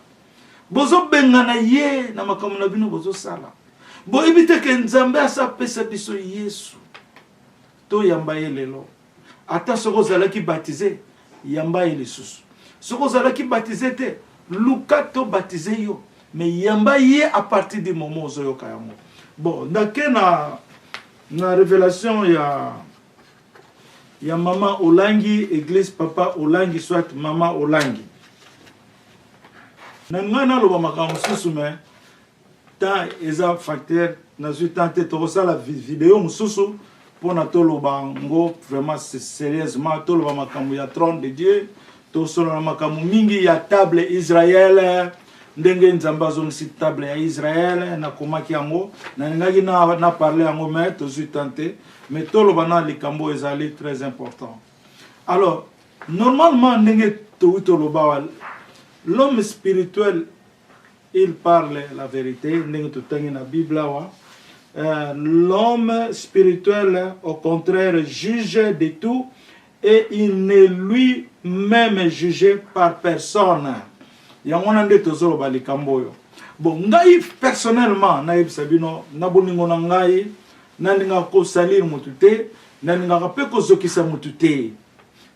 Bozo benga na ye na makambo na bino bozo sala. Bo ibite ke Nzambe asa pesa biso Yesu. To yamba ye lelo. Ata soko zalaki baptisé yamba ye lisusu. Soko zalaki baptisé te luka to baptisé yo. Mais yamba ye à partir du moment où zoyoka yango. Bon, ndake na révélation ya maman Olangi, église papa Olangi, soit maman Olangi. Nangana lo makambo susu mais tant eza facteur na tenté to ça la vidéo mususu pour na tolo bango vraiment sérieusement tolo ba makambo ya trône de Dieu to solo na makambo mingi ya table Israël ndenge Nzamba zo si table ya Israël na komaki yango na ngaki na parler yango mais to tenté mais tolo bana likambo ezali très important. Alors normalement ndenge to tolo ba l'homme spirituel il parle la vérité ndenge to tangi na Bible wa. L'homme spirituel, au contraire, juge de tout et il n'est lui-même jugé par personne. Yangonande tozolo balikamboyo. Bon, ngai personnellement, naïb sabino, naboningo na ngai, naninga ko salir mutute, naninga pe ko zokisa mutute.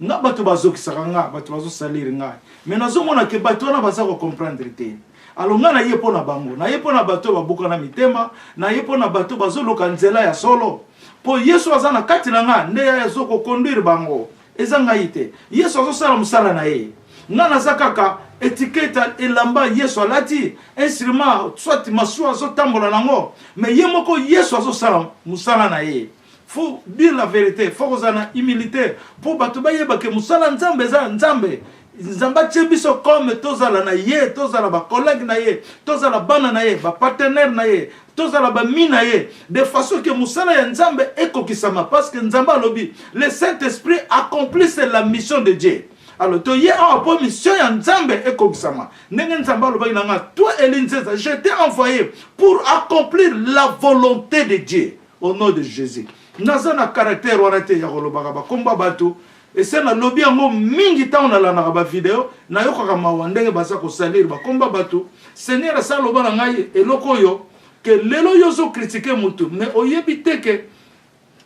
Nga bato bazokisa nga, bato bazo salir ngai. Mais nazomona ke bato na baza ko comprendre te. Alors nga na yepo na bango, na yepo na bato babuka na mitema, na yepo na bato bazoloka nzela ya solo. Po Yesu aza na kati na nga, nde ya zoko conduire bango. Eza ngai te. Yesu azo sala musala na ye. Nana zakaka étiquette elamba Yesu alati instrument soit masua so tambola nango mais yemoko Yesu azo salam musala na ye. Faut dire la vérité, faut qu'on ait humilité pour batubaye bake musala nzambe za nzambe. Nzamba tchebiso comme tozala na ye, tozala ba collègue na ye, tozala bana na ye, ba partenaire na ye, tozala ba mi na ye, de façon que musala ya nzambe ekokisama parce que nzamba lobi, le Saint-Esprit accomplisse la mission de Dieu. Alors, tu es en mission ya nzambe ekokisama. Ndenge nzamba lobi nanga, toi Elinzeza, je t'ai envoyé pour accomplir la volonté de Dieu au nom de Jésus. Nazana caractère warate ya kolobaka ba komba bato. Et c'est la lobby en mingi ta on a la naraba vidéo na yo kaka mawandenge basa ko salir ba komba bato Seigneur sa loba na ngai eloko yo que lelo yo zo critiquer mutu mais oyebite que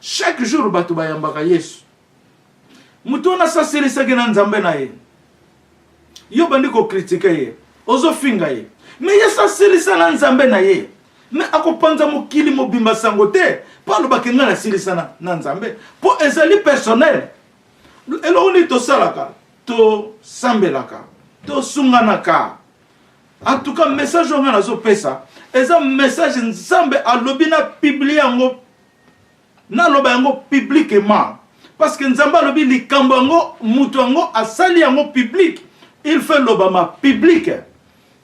chaque jour bato bayambaka Yesu mutu na sa selisa gena nzambe na ye yo bandi ko critiquer ye ozo finga ye mais ya sa selisa na nzambe na ye mais akopanza mokili mobimba sango te pa loba ke ngana selisa na nzambe po ezali personnel. Eloni to salaka, to sambelaka, to sunganaka. En tout cas, message on a zo pesa. Et un message nzambe a lobina publié ngo na loba ngo publiquement. Parce que nzamba lobi likambo ngo mutu ngo asali ngo public. Il fait l'obama public.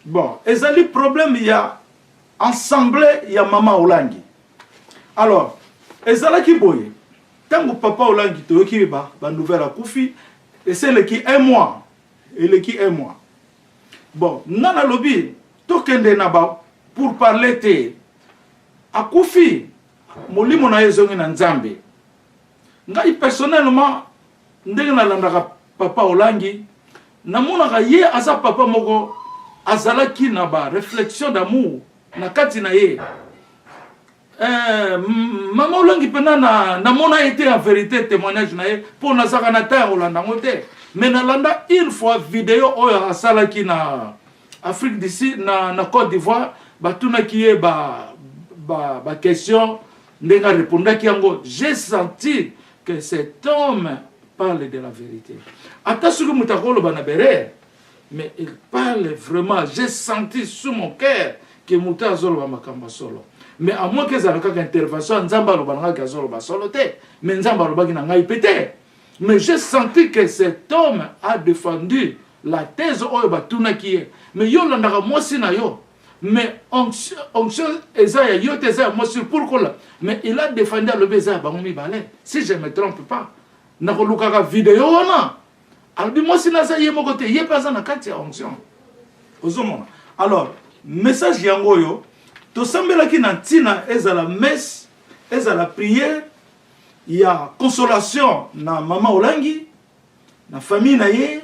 Bon, ezali problème il y a ensemble il y a maman Olangi. Alors, ezala ki boye. Tango papa Olangi toyoki ba nouvelle akufi et c'est le qui un mois et le qui un mois. Bon, nana lobi tokende na ba pour parler te akufi molimo na yezongi na nzambe. Ngai personnellement ndenge na landaka papa Olangi namonaka ye aza papa moko azalaki na ba réflexion d'amour na kati na ye. Maman Olangi pena na mona été en vérité témoignage na ye pour na zakana ta Olanda ngote mais na landa une fois vidéo oyo asala ki na Afrique d'ici na Côte d'Ivoire batuna ki e ba question ndenga répondre ki yango j'ai senti que cet homme parle de la vérité atasuki mutakolo bana bere mais il parle vraiment j'ai senti sous mon cœur que mutazolo ba makamba solo. Mais à moins que ça ait une intervention, Nzamba Lobananga Gazolo Basolote, mais Nzamba Lobagina Ngaipete. Mais j'ai senti que cet homme a défendu la thèse Oyoba Tunakie. Mais Yolandara Mosina Yo. Mais onction Ezaya Yoteza Mosu pourquoi. Mais il a défendu le Beza Bamoumi Balé. Si je ne me trompe pas. Nakolukaka vidéo ona. Albi Mosina Zaye Mogote, Yepazana Katia onction. Alors, message Yangoyo. To sambela ki na tina ezala messe, ezala prière, il y a consolation na maman Olangi, na famille na ye,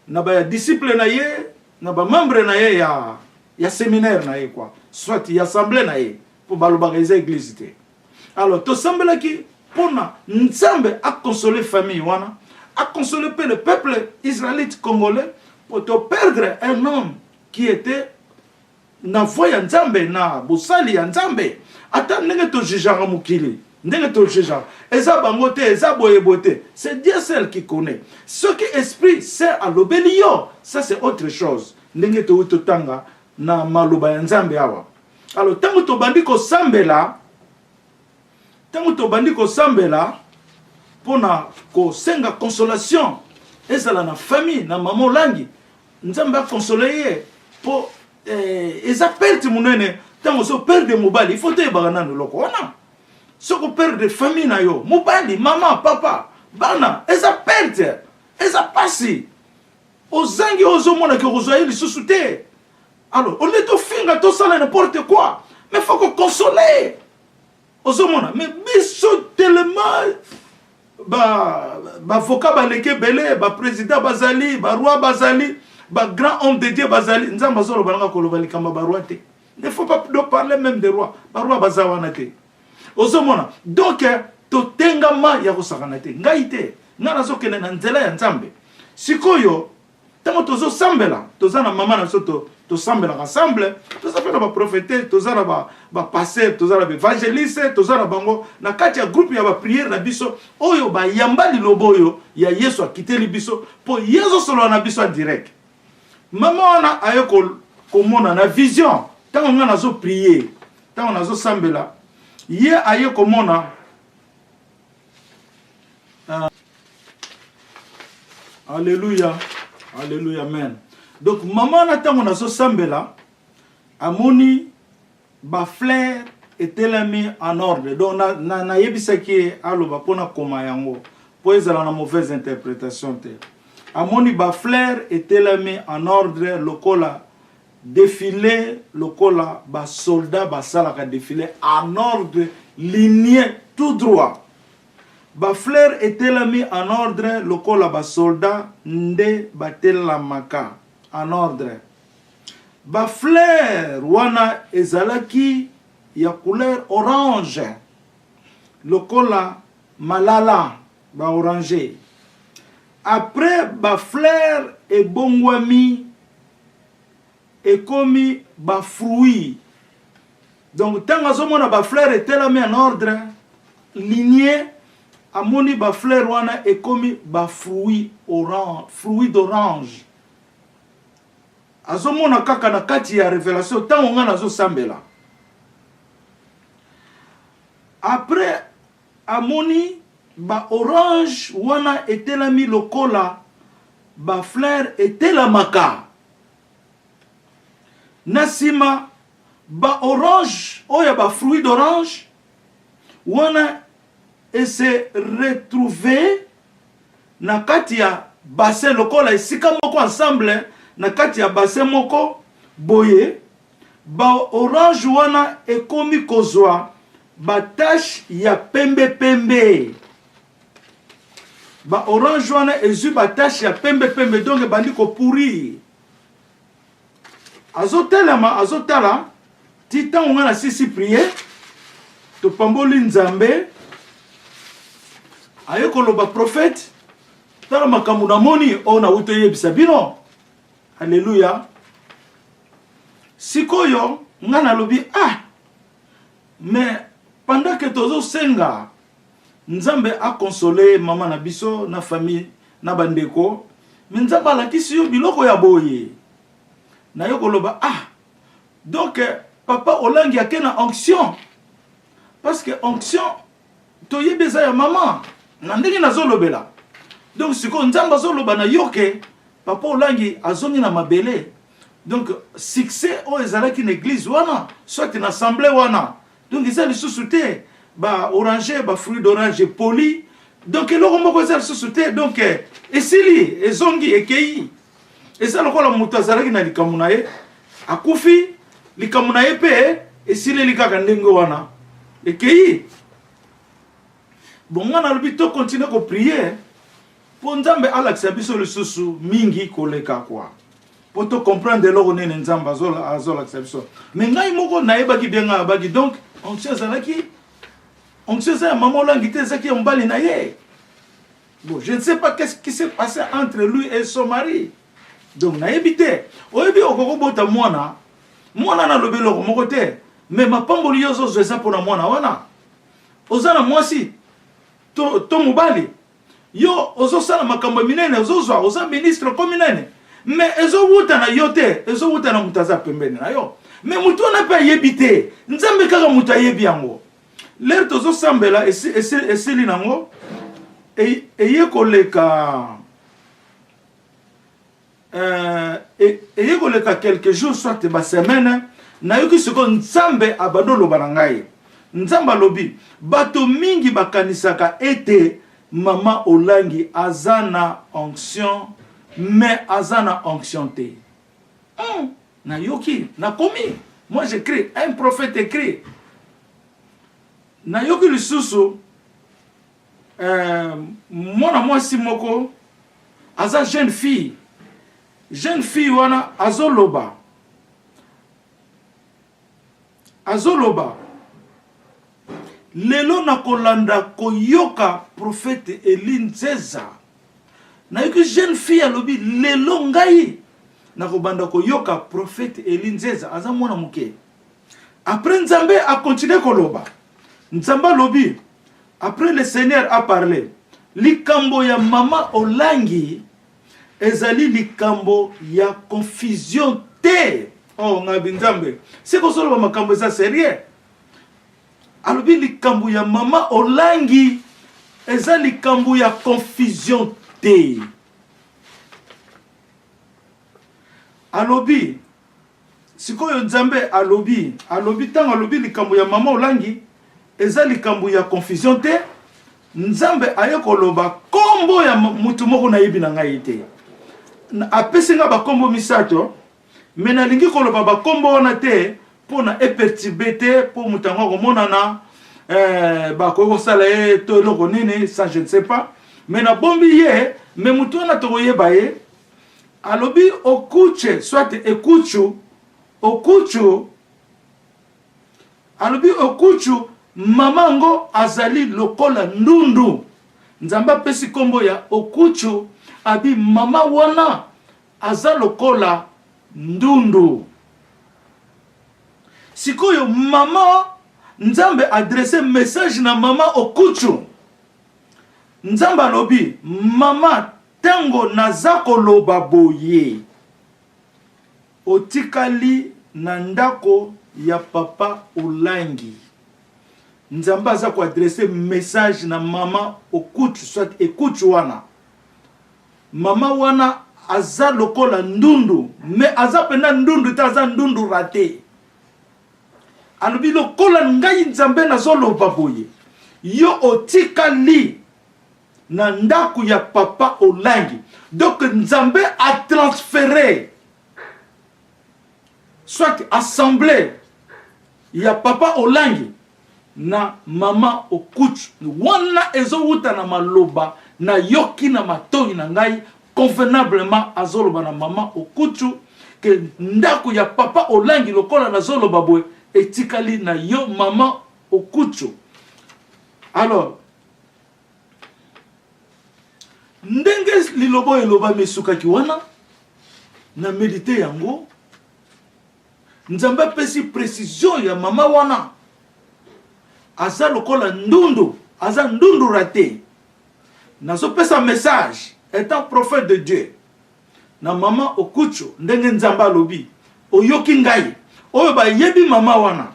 na ba disciple na ye, na ba membre na ye ya séminaire na ye quoi. Soit il y a assemblée na ye pour balobagaiser église te. Alors to sambela ki pona nzambe a consoler famille wana, a consoler le peuple israélite congolais pour te perdre un homme qui était na voya nzambe na bosali ya nzambe ata ndenge to jijanga mukili ndenge to jijanga eza bangote eza boyebote c'est Dieu seul qui connaît ce qui esprit sert à l'obélio ça c'est autre chose ndenge to tanga na maloba ya nzambe awa. Alors tango to bandi ko sambela pona ko senga consolation ezala na famille na maman Olangi nzambe a consoler po ils appellent munene tango so père de mobali il faut te bagana no loko wana so ko père de famille na yo mobali maman papa bana ils appellent passi ozangi ozomona ke ozoya lisusu te. Alors on est to finga to sala n'importe quoi mais faut qu'on consoler ozomona mais biso tellement ba avocat ba leke belé ba président bazali ba roi bazali ba grand homme de Dieu bazali nzamba zolo balanga koloba likamba ba roi te. Il ne faut pas parler même des rois ba roi bazawana te ozomona donc to tengama ya kosakana te ngai te ngana zokene na nzela ya nzambe sikoyo Tant que tu sambela, tu as na maman na soto, tu sambela ensemble, tu as fait na ba prophète, tu as na ba passer, tu as na évangéliste, tu as na bango na kati ya groupe ya ba prière na biso, oyo ba yamba lilobo yo ya Yesu akite li biso po Yesu solo na biso direct. Maman na ayo ko mona na vision, tant on a zo prier, tant on a zo sambela, ye ayo ko mona Alléluia. Alléluia, amen. Donc, maman n'a on a so sambela, amoni, ba fleur était la mis en ordre. Donc, na yebisa ki aloba pona koma yango. Po ezala na mauvaise interprétation te. Amoni ba fleur était la mis en ordre, lokola défilé, lokola ba soldat ba salaka défilé en ordre ligné tout droit. Ba fleur était mis en ordre, lokola ba soldat nde batela maka en ordre. Ba fleur wana ezalaki ya couleur orange, lokola malala ba orange. Après ba fleur e bongwami e komi ba fruit. Donc tant azomona ba fleur était mis en ordre, lignée. Amoni ba fleur wana e komi ba fruit orange, fruit d'orange. Azomona kaka na kati ya révélation tant on a zo sambela. Après amoni ba orange wana etelami lokola ba fleur etelamaka. Nasima ba orange oya ba fruit d'orange wana et se retrouver na katia bassin lokola esika moko ensemble na katia bassin moko boye ba orange wana ekomi kozwa ba tache ya pembe pembe ba orange wana ezu ba tache ya pembe pembe donc bandi ko pourrir azotala titan on a sisi prier to pamboli nzambe ayeko loba prophète tala makambo na moni ona uto yebisa bino. Alléluia. Sikoyo ngana lobi mais pendant que tozo senga nzambe a consolé maman na biso na famille na bandeko mais nzambe alakisi yo biloko ya boye na yoko loba donc papa olangi akena onction parce que onction toyebeza ya maman na ndenge nazolobela. Donc siko nzamba zoloba na yoke papa olangi azongi na mabele. Donc succès o ezalaki na église wana soit na assemblée wana. Donc ils allaient sous-souter ba oranger ba fruit d'orange poli. Donc eloko moko ezali sous-souter donc esili ezongi ekei. Eza lokola mutu azalaki na likamu na ye akufi likamu na ye pe esili likaka ndenge wana ekei. Bon, on a le temps de continuer à prier. Pour Nzambe alakisa biso le susu mingi koleka kwa. Pour te comprendre de l'or nene Nzambe azola biso. Mais ngai moko naebaki bien abaki donc on sait zalaki. On sait ça maman langité zaki mbali na ye. Bon, je ne sais pas qu'est-ce qui s'est passé entre lui et son mari. Donc naebité. Oyebi okoko bota mwana. Mwana na lobelo moko te. Mais ma pamboli yozo zesa pona mwana wana. Ozana mwasi to mobali yo ozo sala makambo minene ozo ministre comme minene mais ezo wuta na yote ezo wuta na mutaza pembeni na yo mais mutu na pa yebite nzambe kaka muta yebi yango l'air tozo sambela eseli nango eyekoleka eyekoleka quelques jours soit ba semaine na yoki siko nzambe abandolo banangai. Nzamba lobi bato mingi bakanisaka ete mama olangi azana onction mais azana onction te. Na yoki na komi moi j'écris un prophète écrit na yoki lisusu moi si moko aza jeune fille wana azoloba lelo na kolanda koyoka prophète Eli Nzeza na yoki jeune fille alobi lelo ngai na kobanda ko yoka prophète Elinzeza aza mwana muke. Après Nzambe a continué koloba. Nzambe alobi après le Seigneur a parlé. Likambo ya mama Olangi ezali likambo ya confusion te. Oh ngabi Nzambe. C'est ko solo makambo za sérieux. Alobi likambo ya mama Olangi ezali likambo ya confusion te. Alobi sikoyo Nzambe alobi tango alobi likambo ya mama Olangi eza likambo ya confusion te. Nzambe aye koloba kombo ya mutu moko na yebi na ngai te. Apesi nga ba kombo misato mais nalingi koloba ba kombo wana te pona eperturber te po mutango komonana ba ko sala e to loko nini ça je ne sais pas mais na bombi ye mais mutu wana to yeba ye alobi okuche soit ekuchu okuchu alobi okuchu mamango azali lokola ndundu. Nzamba pesi kombo ya okuchu abi mama wana aza lokola ndundu. Sikoyo mama Nzambe adresse message na mama okuchu. Nzamba lobi mama tango nazako loba boye otikali na ndako ya papa Olangi. Nzamba za ko adresser message na mama okuchu soit ekuchu wana. Mama wana aza lokola ndundu mais aza pena ndundu ta aza ndundu raté. Alobi lokola ngai Nzambe na zolo baboye. Yo otikali na ndaku ya papa Olangi. Donc Nzambe a transféré soit assemblée ya papa Olangi na mama okuchu. Wana ezo wuta na maloba na yoki na matoi na ngai convenablement azoloba na mama okuchu ke ndaku ya papa Olangi lokola na zoloba boy etikali na yo mama okuchu. Alors ndenge lilobo eloba mesuka ki wana na medite yango Nzambe pesi précision ya mama wana aza lokola ndundu aza ndundu raté. Nazo pesa message étant prophète de Dieu na mama okuchu ndenge Nzambe alobi oyoki ngai oyo ba yebi mama wana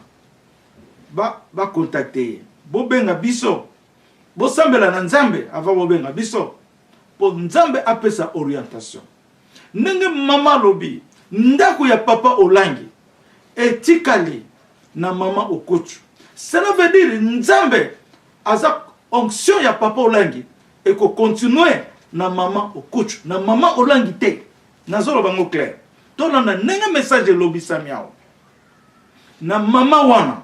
ba contacter bo benga biso bo sambela na Nzambe avant bo benga biso po Nzambe apesa orientation. Ndenge mama alobi ndako ya papa Olangi etikali na mama okuchu. Cela veut dire Nzambe aza onction ya papa Olangi et ko continuer na mama okuchu na mama Olangi te. Nazolo bango clair. Tona na nenga message lobi samiao. Na mama wana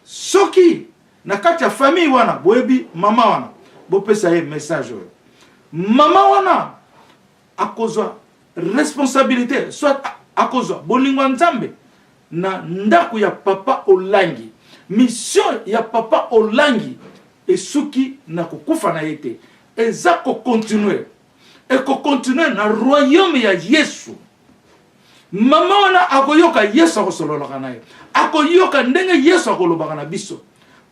soki na kati ya famille wana boyebi mama wana bo pesa ye message. Mama wana akozwa responsabilité soit akozwa bolingwa Nzambe na ndaku ya papa Olangi. Mission ya papa Olangi esuki na kukufa na yete eza ko continuer et ko continuer na royaume ya Yesu. Mama wana akoyoka Yesu akosololaka naye akoyoka ndenge Yesu akolobaka na biso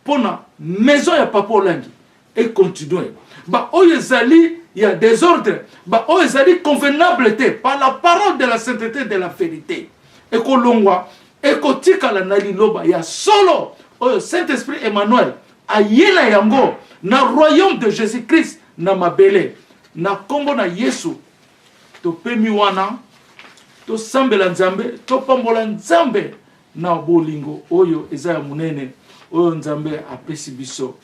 pona maison ya papa Olangi et continuer ba oyo ezali ya désordre ba oyo ezali convenable te par la parole de la sainteté de la vérité et kolongwa et kotikala na liloba ya solo oyo Saint-Esprit Emmanuel ayela yango na royaume de Jésus-Christ na mabele na kombo na Yesu to pemi wana to sambela Nzambe to pambola Nzambe na bolingo oyo eza ya munene oyo Nzambe apesi biso.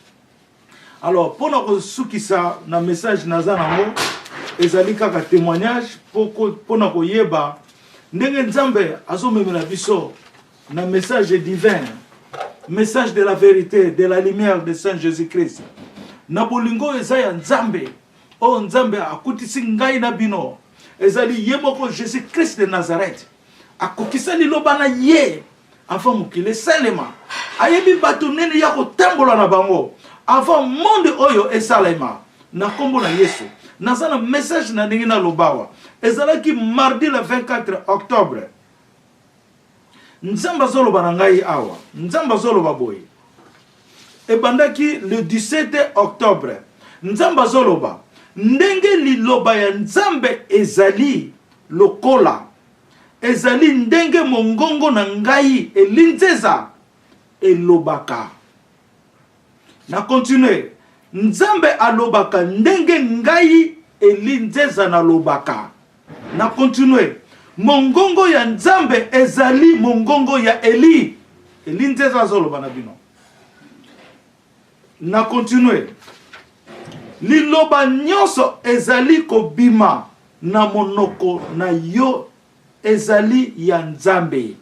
Alors pour nous sukisa na message naza nango ezali kaka témoignage pour na koyeba ndenge Nzambe azomemela biso na message divin, message de la vérité, de la lumière de Saint Jésus-Christ. Na bolingo eza ya Nzambe o Nzambe akutisi ngai na bino ezali yemoko Jésus-Christ de Nazareth akokisa liloba na ye avant mukile salema ayebi bato nene ya kotambola na bango avant monde oyo esalema na kombo na Yesu nazana message na ndenge na lobawa ezalaki mardi le 24 octobre nzamba zoloba na ngai awa nzamba zoloba boye ebandaki le 17 octobre nzamba zoloba ndenge liloba ya nzambe ezali lokola ezali ndenge mongongo na ngai elinzeza elobaka na continue nzambe alobaka ndenge ngai elinzeza na lobaka na continue mongongo ya nzambe ezali mongongo ya Eli elinzeza zoloba na bino na continue liloba nyonso ezali kobima na monoko na yo ezali ya nzambe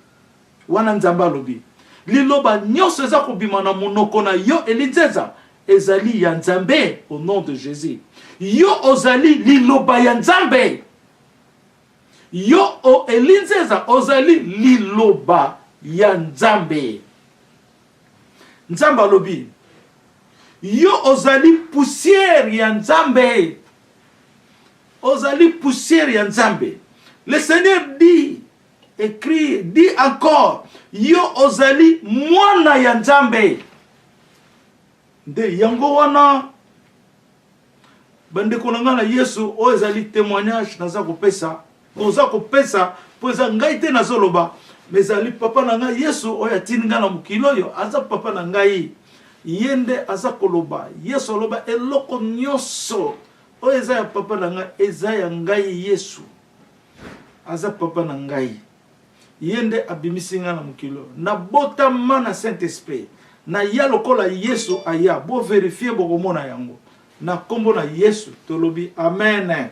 wana nzambe alobi liloba nyonso eza kobima na monoko na yo elinzeza ezali ya nzambe au nom de Jésus yo ozali liloba ya nzambe yo o elinzeza ozali liloba ya nzambe nzambe alobi yo ozali poussière ya nzambe ozali poussière ya nzambe. Le Seigneur dit, écrit, dit encore, yo ozali mwana ya nzambe. Nde yango wana bande kolanga na Yesu o ezali témoignage naza kopesa, oza kopesa poza ngai te nazoloba, mais ali papa na ngai Yesu o ya tininga na mukilo yo aza papa na ngai. Yende aza koloba, Yesu oloba eloko nyonso o eza ya papa na ngai eza ya ngai Yesu. Aza papa na ngai. Yende abimisinga na mukilo. Na botama na Saint-Esprit. Na ya lokola Yesu aya bo vérifier bo komona yango. Na kombo na Yesu tolobi amen.